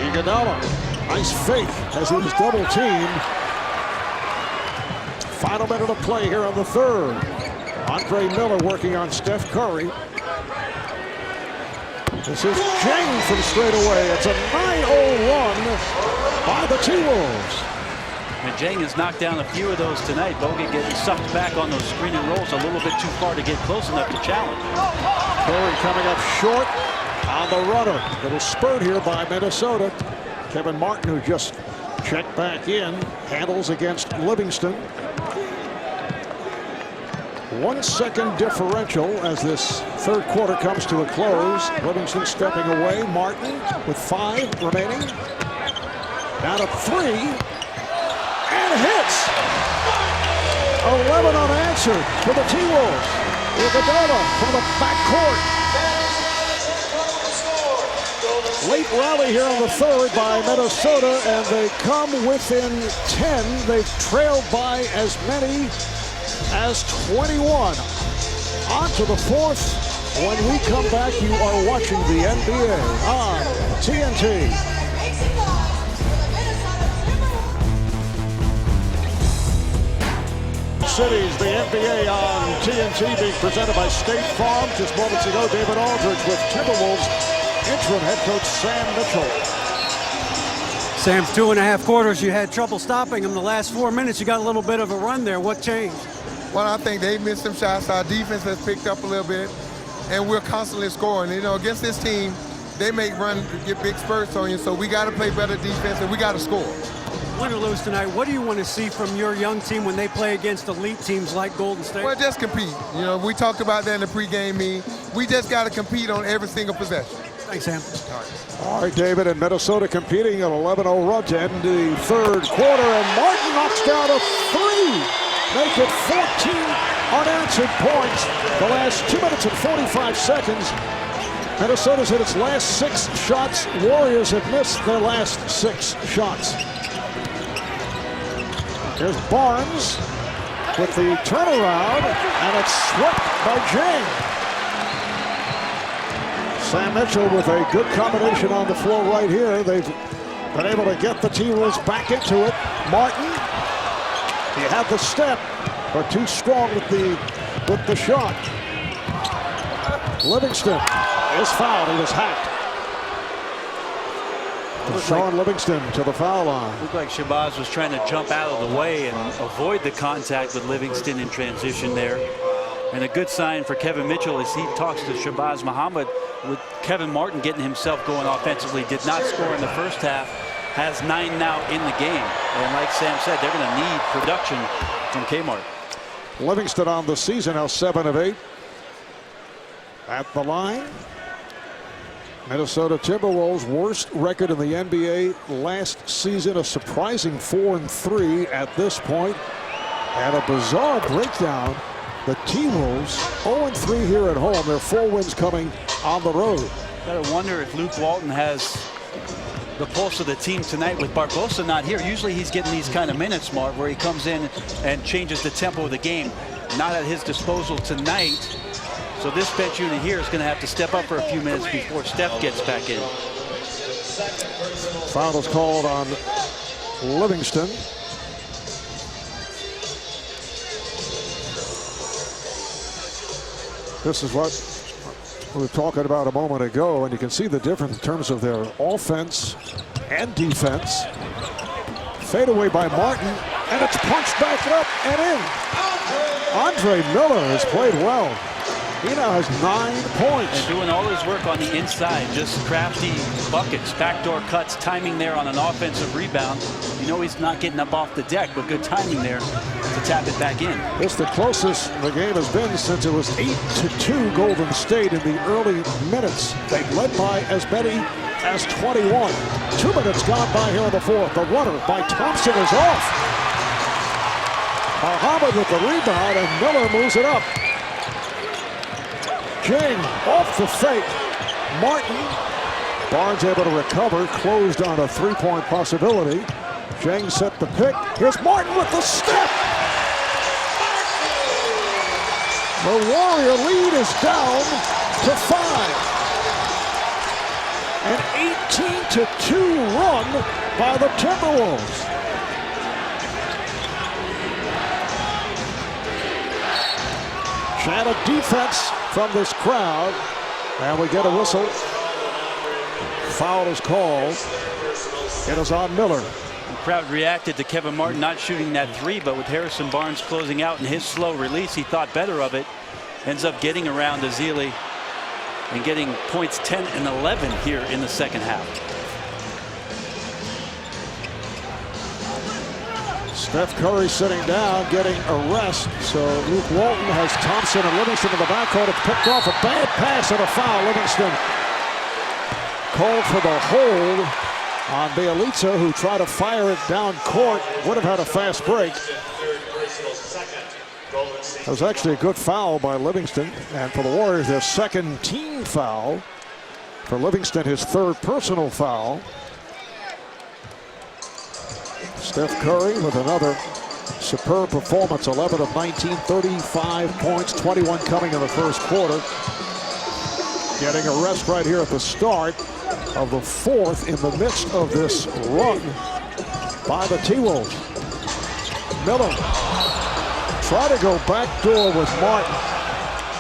Speaker 3: Iguodala, nice fake as he was double teamed. Final minute of play here on the third. Andre Miller working on Steph Curry. This is Jang from straight away. It's a 9-0 run by the T-Wolves.
Speaker 4: And Jang has knocked down a few of those tonight. Bogut getting sucked back on those screen and rolls a little bit too far to get close enough to challenge.
Speaker 3: Curry coming up short on the runner. Little spurt here by Minnesota. Kevin Martin, who just checked back in, handles against Livingston. 1 second differential as this third quarter comes to a close. Livingston stepping away. Martin with 5 remaining. Down to 3. And hits. 11 unanswered for the T-Wolves. Iguodala from the backcourt. Late rally here on the third by Minnesota, and they come within 10. They've trailed by as many as 21. On to the fourth. When we come back, you are watching the NBA on TNT. Cities, the NBA on TNT, being presented by State Farm. Just moments ago, David Aldridge with Timberwolves interim head coach Sam Mitchell.
Speaker 5: Sam, 2.5 quarters, you had trouble stopping him. The last 4 minutes, you got a little bit of a run there. What changed?
Speaker 8: Well, I think they missed some shots. Our defense has picked up a little bit, and we're constantly scoring. You know, against this team, they make get big spurts on you, so we got to play better defense, and we got to score.
Speaker 5: Win or lose tonight, what do you want to see from your young team when they play against elite teams like Golden State?
Speaker 8: Well, just compete. You know, we talked about that in the pregame meeting. We just got to compete on every single possession.
Speaker 5: Thanks, Sam.
Speaker 3: All right, David, and Minnesota competing an 11-0 run to end the third quarter, and Martin knocks down a 3. Make it 14 unanswered points. The last 2 minutes and 45 seconds. Minnesota's hit its last 6 shots. Warriors have missed their last 6 shots. Here's Barnes with the turnaround, and it's swept by Jang. Sam Mitchell with a good combination on the floor right here. They've been able to get the T-Wolves back into it. Martin, he had the step, but too strong with the shot. Livingston is fouled. He was hacked. Sean Livingston to the foul line.
Speaker 4: Looked like Shabazz was trying to jump out of the way and avoid the contact with Livingston in transition there. And a good sign for Kevin Mitchell as he talks to Shabazz Muhammad, with Kevin Martin getting himself going offensively. Did not score in the first half. Has 9 now in the game. And like Sam said, they're going to need production from Kmart.
Speaker 3: Livingston on the season now 7 of 8. At the line. Minnesota Timberwolves worst record in the NBA last season, a surprising 4-3 at this point, and a bizarre breakdown. The T-Wolves 0-3 here at home. Their 4 wins coming on the road.
Speaker 4: Gotta wonder if Luke Walton has the pulse of the team tonight with Barbosa not here. Usually he's getting these kind of minutes, Mark, where he comes in and changes the tempo of the game. Not at his disposal tonight. So this bench unit here is going to have to step up for a few minutes before Steph gets back in.
Speaker 3: Foul is called on Livingston. This is what we were talking about a moment ago, and you can see the difference in terms of their offense and defense. Fade away by Martin, and it's punched back up and in. Andre Miller has played well. He now has 9 points.
Speaker 4: And doing all his work on the inside, just crafty buckets, backdoor cuts, timing there on an offensive rebound. You know he's not getting up off the deck, but good timing there to tap it back in.
Speaker 3: It's the closest the game has been since it was 8-2 Golden State in the early minutes. They've led by as many as 21. 2 minutes gone by here in the fourth. The runner by Thompson is off. Muhammad with the rebound, and Miller moves it up. King off the fake. Martin. Barnes able to recover. Closed on a three-point possibility. Jang set the pick. Here's Martin with the step. The Warrior lead is down to 5. An 18-2 run by the Timberwolves. Chant of defense from this crowd, and we get a whistle. Foul is called. It is on Miller.
Speaker 4: The crowd reacted to Kevin Martin not shooting that three, but with Harrison Barnes closing out in his slow release, he thought better of it. Ends up getting around Ezeli and getting points 10 and 11 here in the second half.
Speaker 3: Steph Curry sitting down, getting a rest. So Luke Walton has Thompson and Livingston in the backcourt. It's picked off, a bad pass and a foul. Livingston called for the hold on Bjelica, who tried to fire it down court. Would have had a fast break. It was actually a good foul by Livingston. And for the Warriors, their second team foul. For Livingston, his third personal foul. Steph Curry with another superb performance. 11 of 19, 35 points, 21 coming in the first quarter. Getting a rest right here at the start of the fourth in the midst of this run by the T-Wolves. Miller try to go backdoor with Martin,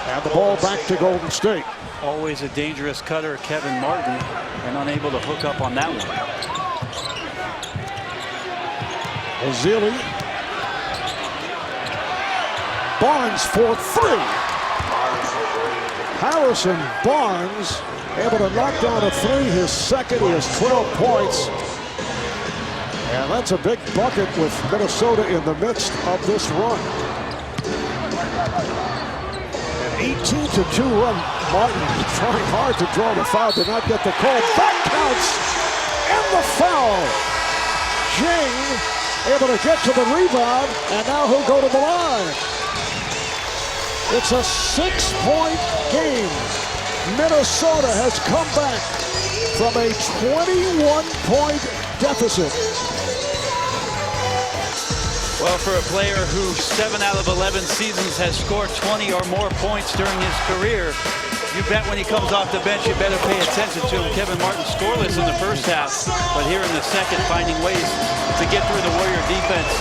Speaker 3: and the ball back to Golden State.
Speaker 4: Always a dangerous cutter, Kevin Martin, and unable to hook up on that one.
Speaker 3: Ezeli. Barnes for three. Harrison Barnes able to knock down a three, his second. He has 12 points. And that's a big bucket with Minnesota in the midst of this run. An 18-2 run. Martin trying hard to draw the foul, did not get the call. That counts. And the foul. Jing able to get to the rebound, and now he'll go to the line. It's a 6-point game. Minnesota has come back from a 21-point deficit.
Speaker 4: Well, for a player who 7 out of 11 seasons has scored 20 or more points during his career, you bet when he comes off the bench, you better pay attention to him. Kevin Martin scoreless in the first half, but here in the second, finding ways to get through the Warrior defense.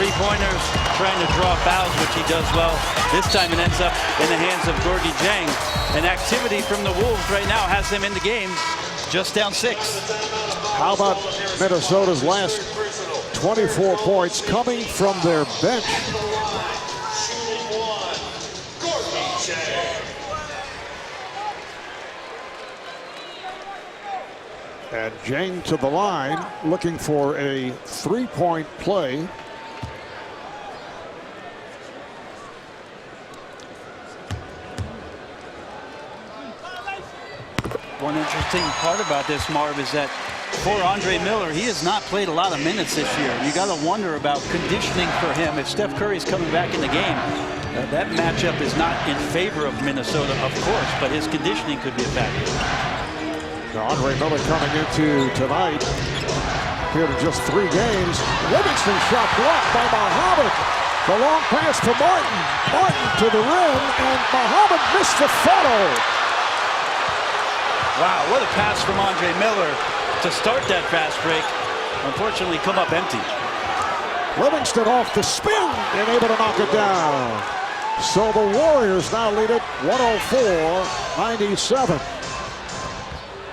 Speaker 4: Three-pointers, trying to draw fouls, which he does well. This time it ends up in the hands of Gorgui Dieng. And activity from the Wolves right now has them in the game, just down 6.
Speaker 3: How about Minnesota's last 24 points coming from their bench? And Jang to the line, looking for a three-point play.
Speaker 4: One interesting part about this, Marv, is that for Andre Miller, he has not played a lot of minutes this year. You got to wonder about conditioning for him. If Steph Curry's coming back in the game, that matchup is not in favor of Minnesota, of course, but his conditioning could be a factor.
Speaker 3: Now Andre Miller coming into tonight, appeared in just 3 games. Livingston shot blocked by Muhammad. The long pass to Martin. Martin to the rim, and Muhammad missed the follow.
Speaker 4: Wow, what a pass from Andre Miller to start that fast break. Unfortunately, come up empty.
Speaker 3: Livingston off the spin and able to knock it down. So the Warriors now lead it 104-97.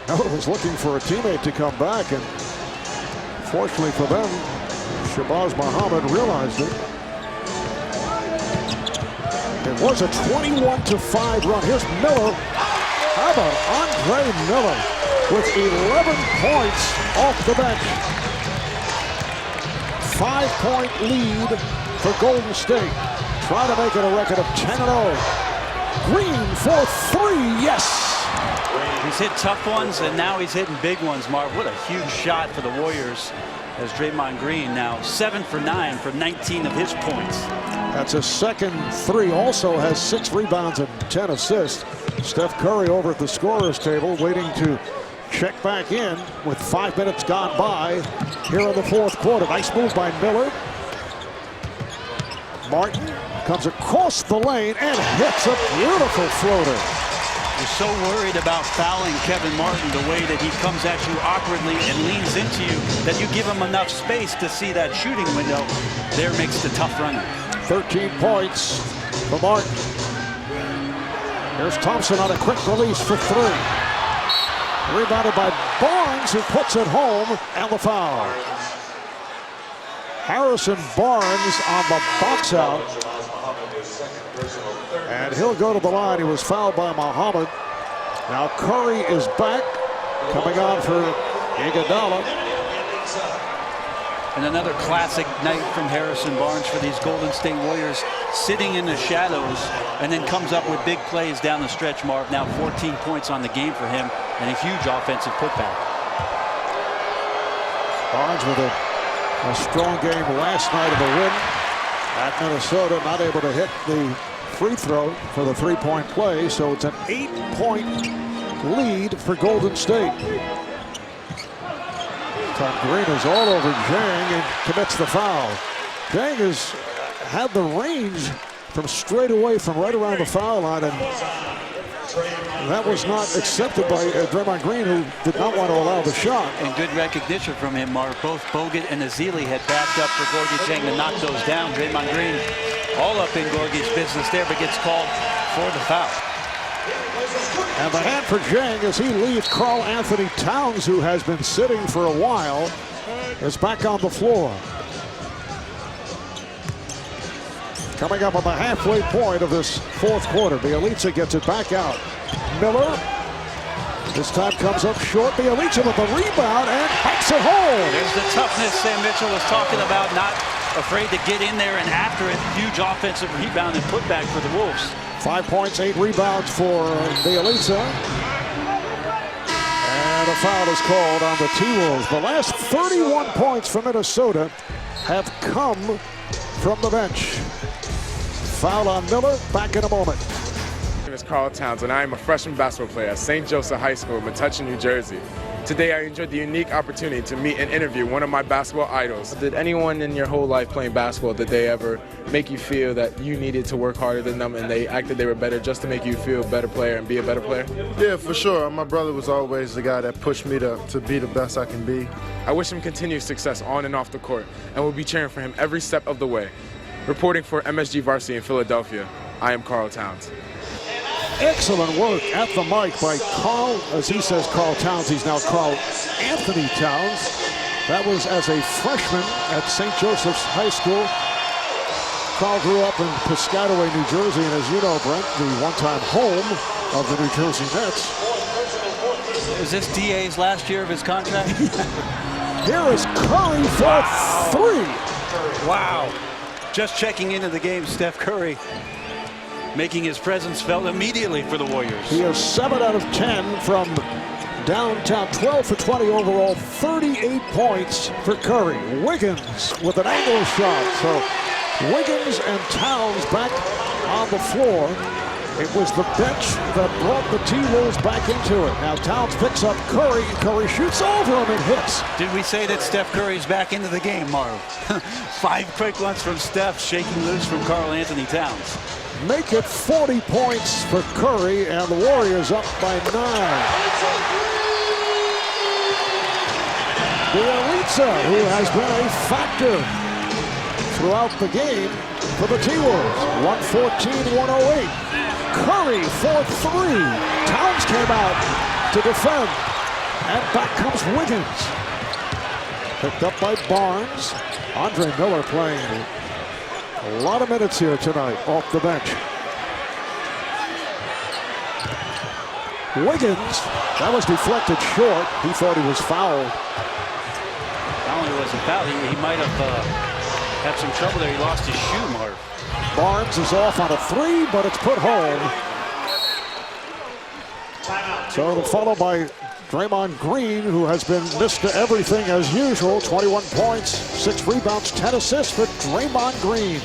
Speaker 3: Miller was looking for a teammate to come back, and fortunately for them, Shabazz Muhammad realized it. It was a 21-5 run. Here's Miller. How about Andre Miller with 11 points off the bench? 5-point lead for Golden State. Trying to make it a record of 10-0. Green for three, yes!
Speaker 4: He's hit tough ones, and now he's hitting big ones, Marv. What a huge shot for the Warriors as Draymond Green now 7 for 9 for 19 of his points.
Speaker 3: That's a second three. Also has 6 rebounds and 10 assists. Steph Curry over at the scorer's table waiting to check back in with 5 minutes gone by here in the fourth quarter. Nice move by Miller. Martin comes across the lane and hits a beautiful floater.
Speaker 4: You're so worried about fouling Kevin Martin the way that he comes at you awkwardly and leans into you that you give him enough space to see that shooting window. There makes the tough runner.
Speaker 3: 13 points for Martin. Here's Thompson on a quick release for three. Rebounded by Barnes, who puts it home, and the foul. Harrison Barnes on the box out. And he'll go to the line. He was fouled by Muhammad. Now Curry is back, coming on for Iguodala.
Speaker 4: And another classic night from Harrison Barnes for these Golden State Warriors, sitting in the shadows and then comes up with big plays down the stretch, Marv. Now 14 points on the game for him and a huge offensive putback.
Speaker 3: Barnes with a strong game last night of the win at Minnesota, not able to hit the free throw for the three-point play, so it's an 8-point lead for Golden State. Tom Green is all over Jang and commits the foul. Jang has had the range from straight away from right around the foul line, and that was not accepted by Draymond Green, who did not want to allow the shot.
Speaker 4: And good recognition from him, Mark. Both Bogut and Ezeli had backed up for Gorgui Dieng to knock those down. Draymond Green all up in Gorgie's business there, but gets called for the foul.
Speaker 3: And the hand for Jang as he leaves Karl Anthony Towns, who has been sitting for a while, is back on the floor. Coming up on the halfway point of this fourth quarter, Bjelica gets it back out. Miller, this time comes up short. Bjelica with the rebound and hikes it home.
Speaker 4: There's the toughness Sam Mitchell was talking about, not afraid to get in there and after it. Huge offensive rebound and putback for the Wolves.
Speaker 3: 5 points, 8 rebounds for Bjelica. And a foul is called on the T-Wolves. The last 31 points for Minnesota have come from the bench. Foul on Miller, back in a moment.
Speaker 9: My name is Karl Towns, and I am a freshman basketball player at St. Joseph High School in Metuchen, New Jersey. Today, I enjoyed the unique opportunity to meet and interview one of my basketball idols. Did anyone in your whole life playing basketball, did they ever make you feel that you needed to work harder than them and they acted they were better just to make you feel a better player and be a better player?
Speaker 10: Yeah, for sure. My brother was always the guy that pushed me to be the best I can be.
Speaker 9: I wish him continued success on and off the court, and will be cheering for him every step of the way. Reporting for MSG Varsity in Philadelphia, I am Karl Towns.
Speaker 3: Excellent work at the mic by Karl, as he says Karl Towns, he's now Karl Anthony Towns. That was as a freshman at St. Joseph's High School. Karl grew up in Piscataway, New Jersey, and as you know, Brent, the one-time home of the New Jersey Nets.
Speaker 4: Is this DA's last year of his contract?
Speaker 3: Here is Curry for three.
Speaker 4: Wow. Just checking into the game, Steph Curry making his presence felt immediately for the Warriors.
Speaker 3: He is 7 out of 10 from downtown, 12 for 20 overall, 38 points for Curry. Wiggins with an angle shot. So Wiggins and Towns back on the floor. It was the bench that brought the T-Wolves back into it. Now Towns picks up Curry. Curry shoots over him and hits.
Speaker 4: Did we say that Steph Curry's back into the game, Marv? 5 quick ones from Steph, shaking loose from Karl Anthony Towns.
Speaker 3: Make it 40 points for Curry, and the Warriors up by 9. Bjelica, who has been a factor throughout the game for the T-Wolves. 114-108. Curry for 3. Towns came out to defend. And back comes Wiggins. Picked up by Barnes. Andre Miller playing a lot of minutes here tonight off the bench. Wiggins, that was deflected short. He thought he was fouled.
Speaker 4: Not only was he fouled, he might have had some trouble there. He lost his shoe, Marv.
Speaker 3: Barnes is off on a 3, but it's put home. So followed by Draymond Green, who has been Mr. Everything as usual. 21 points, 6 rebounds, 10 assists for Draymond Green.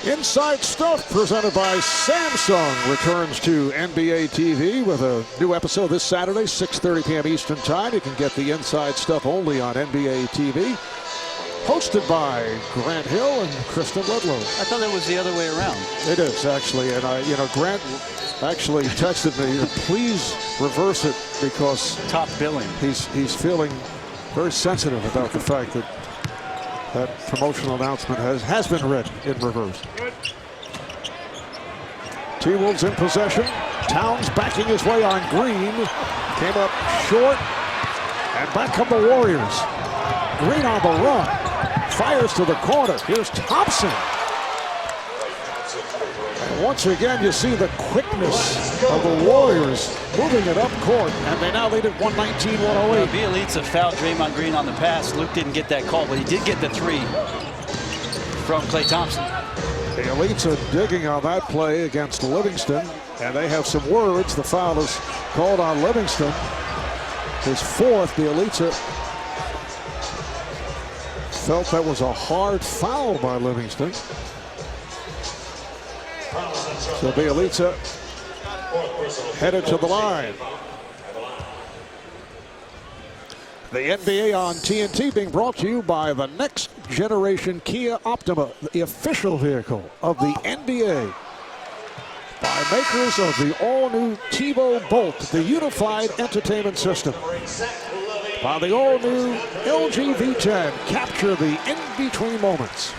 Speaker 3: Inside Stuff presented by Samsung returns to NBA TV with a new episode this Saturday, 6:30 p.m. Eastern Time. You can get the Inside Stuff only on NBA TV. Hosted by Grant Hill and Kristen Ledlow.
Speaker 4: I thought it was the other way around.
Speaker 3: It is, actually. And, Grant actually texted me, please reverse it because
Speaker 4: top billing.
Speaker 3: He's feeling very sensitive about the fact that that promotional announcement has been read in reverse. T-Wolves in possession. Towns backing his way on Green. Came up short. And back come the Warriors. Green on the run. Fires to the corner. Here's Thompson. And once again, you see the quickness of the Warriors moving it up court. And they now lead at 119-108.
Speaker 4: Bielitsa fouled Draymond Green on the pass. Luke didn't get that call, but he did get the 3 from Klay Thompson.
Speaker 3: Bielitsa digging on that play against Livingston. And they have some words. The foul is called on Livingston. His 4th. Bielitsa felt that was a hard foul by Livingston. So Bielitsa headed to the line. The NBA on TNT being brought to you by the next generation Kia Optima, the official vehicle of the NBA. By makers of the all-new TiVo Bolt, the unified entertainment system. By the all-new LG V10, capture the in-between moments.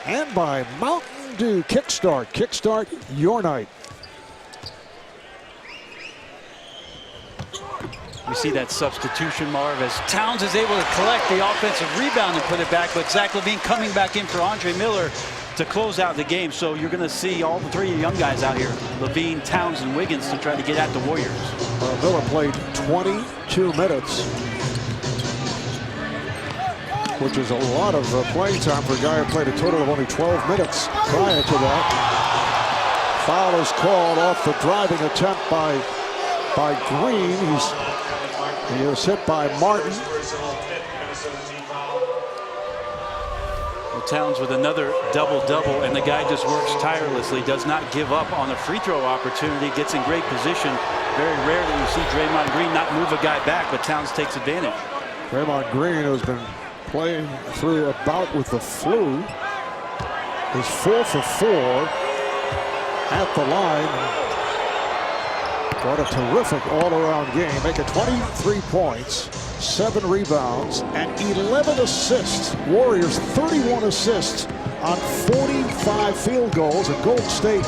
Speaker 3: And by Mountain Dew Kickstart, kickstart your night.
Speaker 4: We see that substitution, Marv, as Towns is able to collect the offensive rebound and put it back, but Zach LaVine coming back in for Andre Miller to close out the game. So you're going to see all the 3 young guys out here, LaVine, Towns, and Wiggins, to try to get at the Warriors.
Speaker 3: Miller played 22 minutes, which is a lot of playing time for a guy who played a total of only 12 minutes prior to that. Foul is called off the driving attempt by Green. He was hit by Martin.
Speaker 4: Well, Towns with another double-double, and the guy just works tirelessly, does not give up on a free throw opportunity, gets in great position. Very rarely you see Draymond Green not move a guy back, but Towns takes advantage.
Speaker 3: Draymond Green, who's been playing through a bout with the flu, is 4 for 4 at the line. What a terrific all-around game, making 23 points, 7 rebounds, and 11 assists. Warriors 31 assists on 45 field goals, and Golden State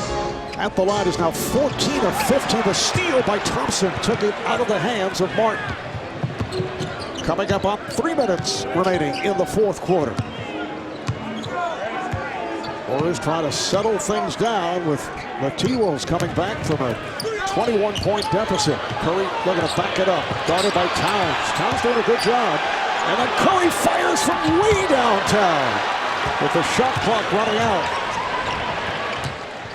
Speaker 3: at the line is now 14 of 15. The steal by Thompson took it out of the hands of Martin. Coming up on 3 minutes remaining in the 4th quarter. Warriors trying to settle things down with the T-Wolves coming back from a 21-point deficit. Curry looking to back it up. Guarded by Towns. Towns doing a good job. And then Curry fires from way downtown with the shot clock running out.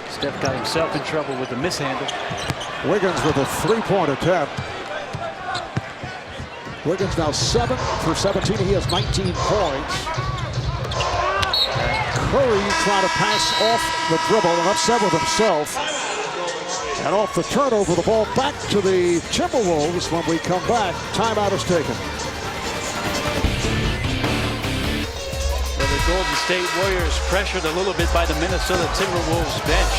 Speaker 4: Steph got himself in trouble with the mishandle.
Speaker 3: Wiggins with a 3-point attempt. Wiggins now 7 for 17. He has 19 points. Curry trying to pass off the dribble and upset with himself. And off the turnover, the ball back to the Timberwolves. When we come back, timeout is taken.
Speaker 4: Well, the Golden State Warriors pressured a little bit by the Minnesota Timberwolves bench.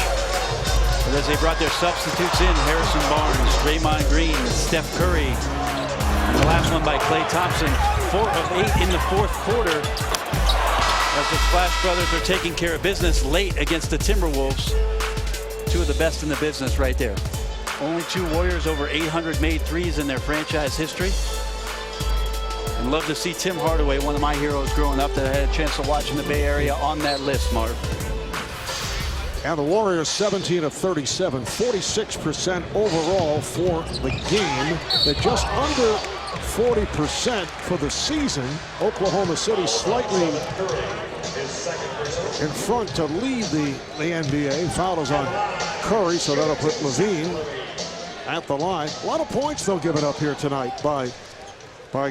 Speaker 4: But as they brought their substitutes in, Harrison Barnes, Draymond Green, Steph Curry. In the last last one by Klay Thompson. 4 of 8 in the fourth quarter as the Splash Brothers are taking care of business late against the Timberwolves. 2 of the best in the business right there. Only 2 Warriors over 800 made threes in their franchise history. And love to see Tim Hardaway, one of my heroes growing up that I had a chance to watch in the Bay Area, on that list, Marv.
Speaker 3: And the Warriors 17 of 37, 46% overall for the game. They're just under 40% for the season. Oklahoma City slightly in front to lead the NBA. Foul is on Curry, so that'll put Levine at the line. A lot of points they'll give it up here tonight by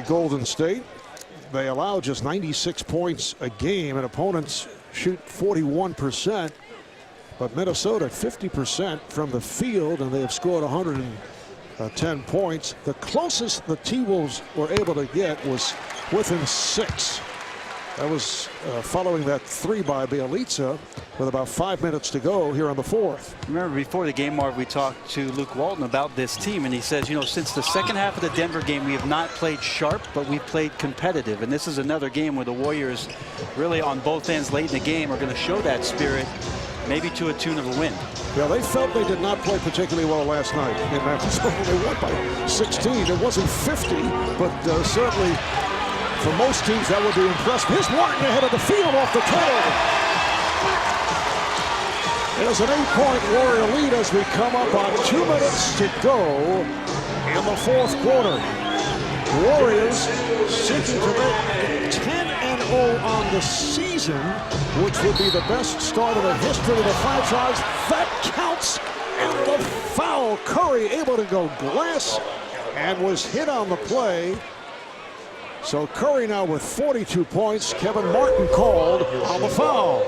Speaker 3: Golden State. They allow just 96 points a game, and opponents shoot 41%. But Minnesota 50% from the field, and they have scored 110 points. The closest the T-Wolves were able to get was within 6. That was following that 3 by Bjelica with about 5 minutes to go here on the 4th.
Speaker 4: Remember, before the game, Marv, we talked to Luke Walton about this team, and he says, you know, since the second half of the Denver game, we have not played sharp, but we've played competitive. And this is another game where the Warriors really on both ends late in the game are going to show that spirit, maybe to a tune of a win.
Speaker 3: Yeah, they felt they did not play particularly well last night in Memphis. They won by 16. It wasn't 50, but certainly for most teams that would be impressive. Here's Martin ahead of the field off the turnover. There's an 8-point Warrior lead as we come up on 2 minutes to go in the fourth quarter. Warriors seeking to make 10-0 on the season, which would be the best start in the history of the franchise. That counts. And the foul. Curry able to go glass and was hit on the play. So Curry now with 42 points. Kevin Martin called on the foul.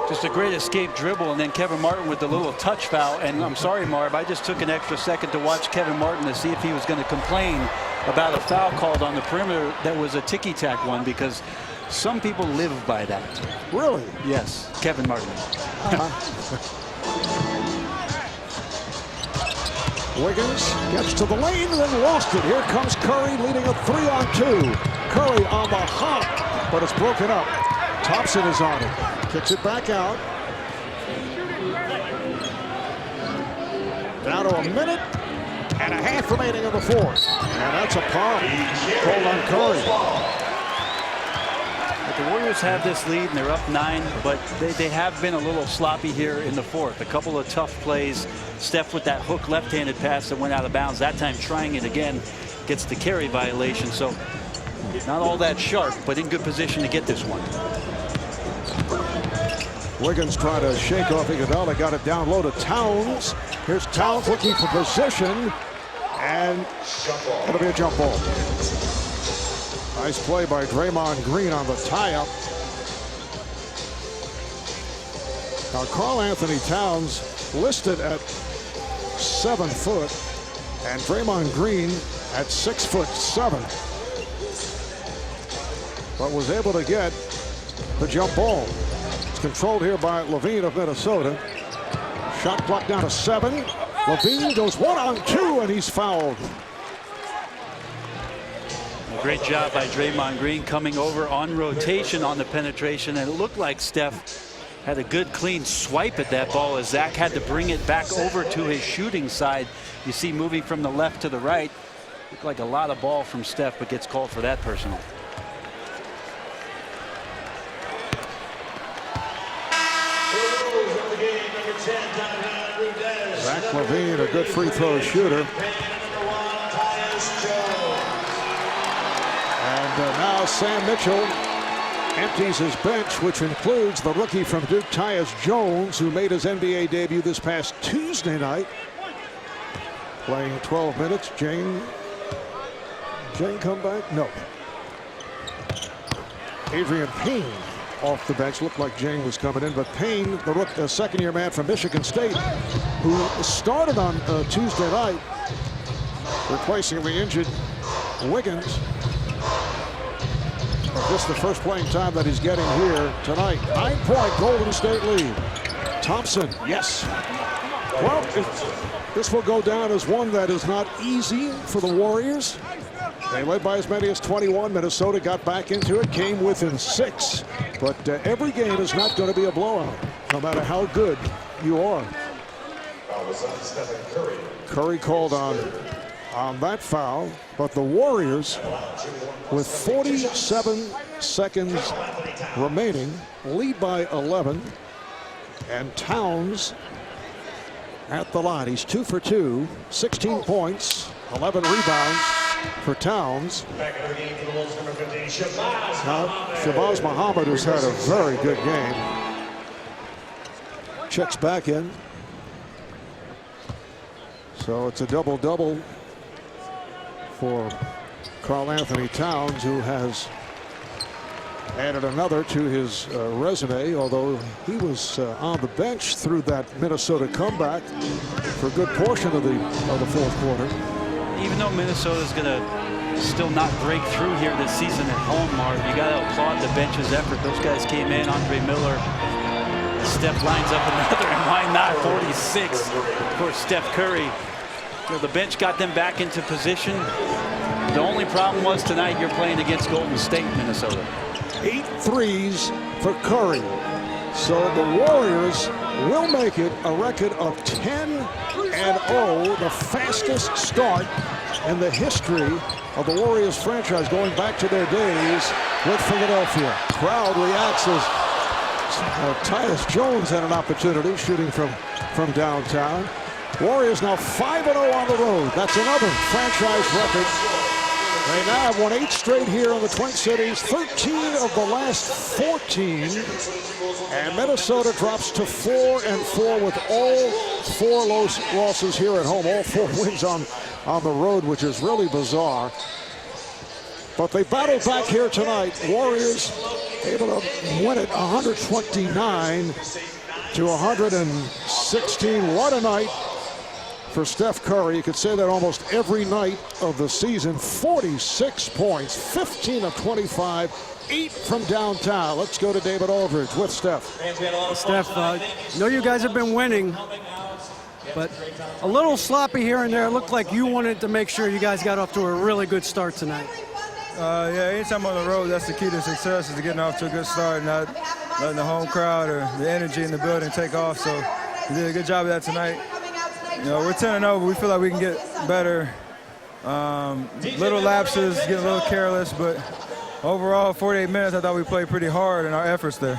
Speaker 4: Just a great escape dribble, and then Kevin Martin with the little touch foul. And I'm sorry, Marv, I just took an extra second to watch Kevin Martin to see if he was going to complain about a foul called on the perimeter that was a ticky-tack one, because some people live by that.
Speaker 3: Really?
Speaker 4: Yes, Kevin Martin.
Speaker 3: Wiggins gets to the lane and then lost it. Here comes Curry leading a 3-on-2. Curry on the hop, but it's broken up. Thompson is on it. Kicks it back out. Down to a minute and a half remaining in the fourth. And that's a foul called on Curry.
Speaker 4: The Warriors have this lead and they're up 9, but they have been a little sloppy here in the fourth. A couple of tough plays. Steph with that hook left-handed pass that went out of bounds. That time trying it again gets the carry violation. So not all that sharp, but in good position to get this one.
Speaker 3: Wiggins trying to shake off Iguodala. Got it down low to Towns. Here's Towns looking for position. And it'll be a jump ball. Nice play by Draymond Green on the tie-up. Now, Karl Anthony Towns listed at 7 foot, and Draymond Green at 6'7", but was able to get the jump ball. It's controlled here by Levine of Minnesota. Shot clock down to 7. Levine goes 1-on-2, and he's fouled.
Speaker 4: Great job by Draymond Green coming over on rotation on the penetration, and it looked like Steph had a good clean swipe at that ball as Zach had to bring it back over to his shooting side. You see moving from the left to the right. Looked like a lot of ball from Steph, but gets called for that personal.
Speaker 3: Zach Levine, a good free throw shooter. And now Sam Mitchell empties his bench, which includes the rookie from Duke, Tyus Jones, who made his NBA debut this past Tuesday night, playing 12 minutes. Jane come back? No. Adrian Payne off the bench. Looked like Jane was coming in, but Payne, the second-year man from Michigan State, who started on Tuesday night, replacing the injured Wiggins. This is the first playing time that he's getting here tonight. 9-point Golden State lead. Thompson, yes. Well, this will go down as one that is not easy for the Warriors. They led by as many as 21. Minnesota got back into it, came within 6. But every game is not going to be a blowout, no matter how good you are. Curry called on that foul, but the Warriors, with 47 seconds remaining, lead by 11. And Towns at the line. He's 2 for 2, 16 points, 11 rebounds for Towns. Now, Shabazz Muhammad has had a very good game. Checks back in. So it's a double-double for Karl Anthony Towns, who has added another to his resume, although he was on the bench through that Minnesota comeback for a good portion of the fourth quarter.
Speaker 4: Even though Minnesota's going to still not break through here this season at home, Marv, you got to applaud the bench's effort. Those guys came in. Andre Miller, Steph lines up another, and why not 46 for Steph Curry. You know, the bench got them back into position. The only problem was tonight you're playing against Golden State, Minnesota.
Speaker 3: 8 threes for Curry. So the Warriors will make it a record of 10-0, the fastest start in the history of the Warriors franchise, going back to their days with Philadelphia. Crowd reacts as Tyus Jones had an opportunity shooting from downtown. Warriors now 5-0 on the road. That's another franchise record. They now have won 8 straight here in the Twin Cities, 13 of the last 14. And Minnesota drops to 4-4 with all 4 losses here at home, all 4 wins on the road, which is really bizarre. But they battled back here tonight. Warriors able to win it 129 to 116. What a night for Steph Curry. You could say that almost every night of the season. 46 points, 15 of 25, 8 from downtown. Let's go to David Aldridge with Steph.
Speaker 5: Steph, I know you guys have been winning, but a little sloppy here and there. It looked like you wanted to make sure you guys got off to a really good start tonight.
Speaker 11: Yeah, anytime on the road, that's the key to success, is getting off to a good start, not letting the home crowd or the energy in the building take off. So we did a good job of that tonight. You know, we're 10-0, but we feel like we can get better. Little lapses, get a little careless, but overall, 48 minutes, I thought we played pretty hard in our efforts there.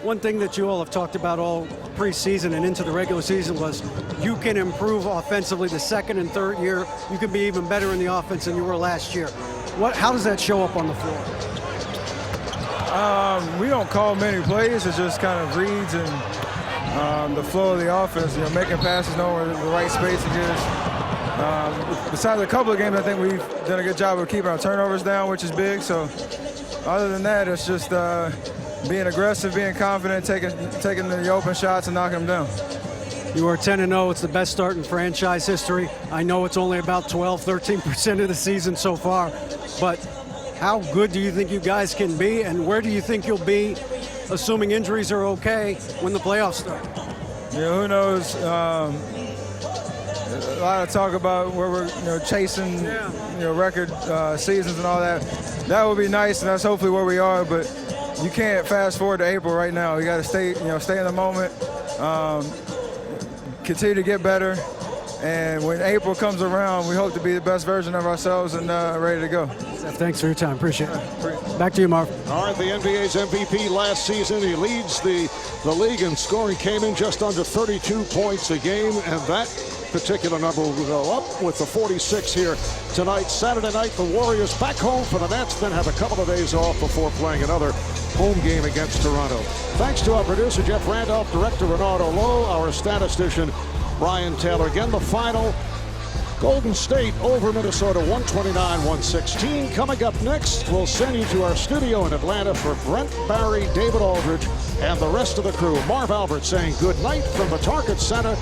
Speaker 5: One thing that you all have talked about all preseason and into the regular season was you can improve offensively the second and third year. You can be even better in the offense than you were last year. How does that show up on the floor?
Speaker 11: We don't call many plays. It's just kind of reads and the flow of the offense, you know, making passes, knowing where the right spacing is. Besides a couple of games, I think we've done a good job of keeping our turnovers down, which is big. So other than that, it's just being aggressive, being confident, taking the open shots and knocking them down.
Speaker 5: You are 10-0. It's the best start in franchise history. I know it's only about 13% of the season so far, but how good do you think you guys can be, and where do you think you'll be, assuming injuries are okay, when the playoffs start?
Speaker 11: Yeah, who knows? A lot of talk about where we're chasing record seasons and all that. That would be nice, and that's hopefully where we are, but you can't fast forward to April right now. You got to stay in the moment, continue to get better, and when April comes around, we hope to be the best version of ourselves and ready to go.
Speaker 5: Thanks for your time. Appreciate it. Back to you, Marv.
Speaker 3: All right, the NBA's MVP last season. He leads the league in scoring, came in just under 32 points a game, and that particular number will go up with the 46 here tonight. Saturday night, the Warriors back home for the Nets, then have a couple of days off before playing another home game against Toronto. Thanks to our producer, Jeff Randolph, director Renardo Lowe, our statistician, Brian Taylor. Again, the final, Golden State over Minnesota, 129-116. Coming up next, we'll send you to our studio in Atlanta for Brent Barry, David Aldridge, and the rest of the crew. Marv Albert saying good night from the Target Center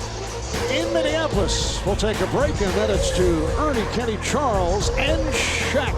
Speaker 3: in Minneapolis. We'll take a break, and then it's to Ernie, Kenny, Charles, and Shaq.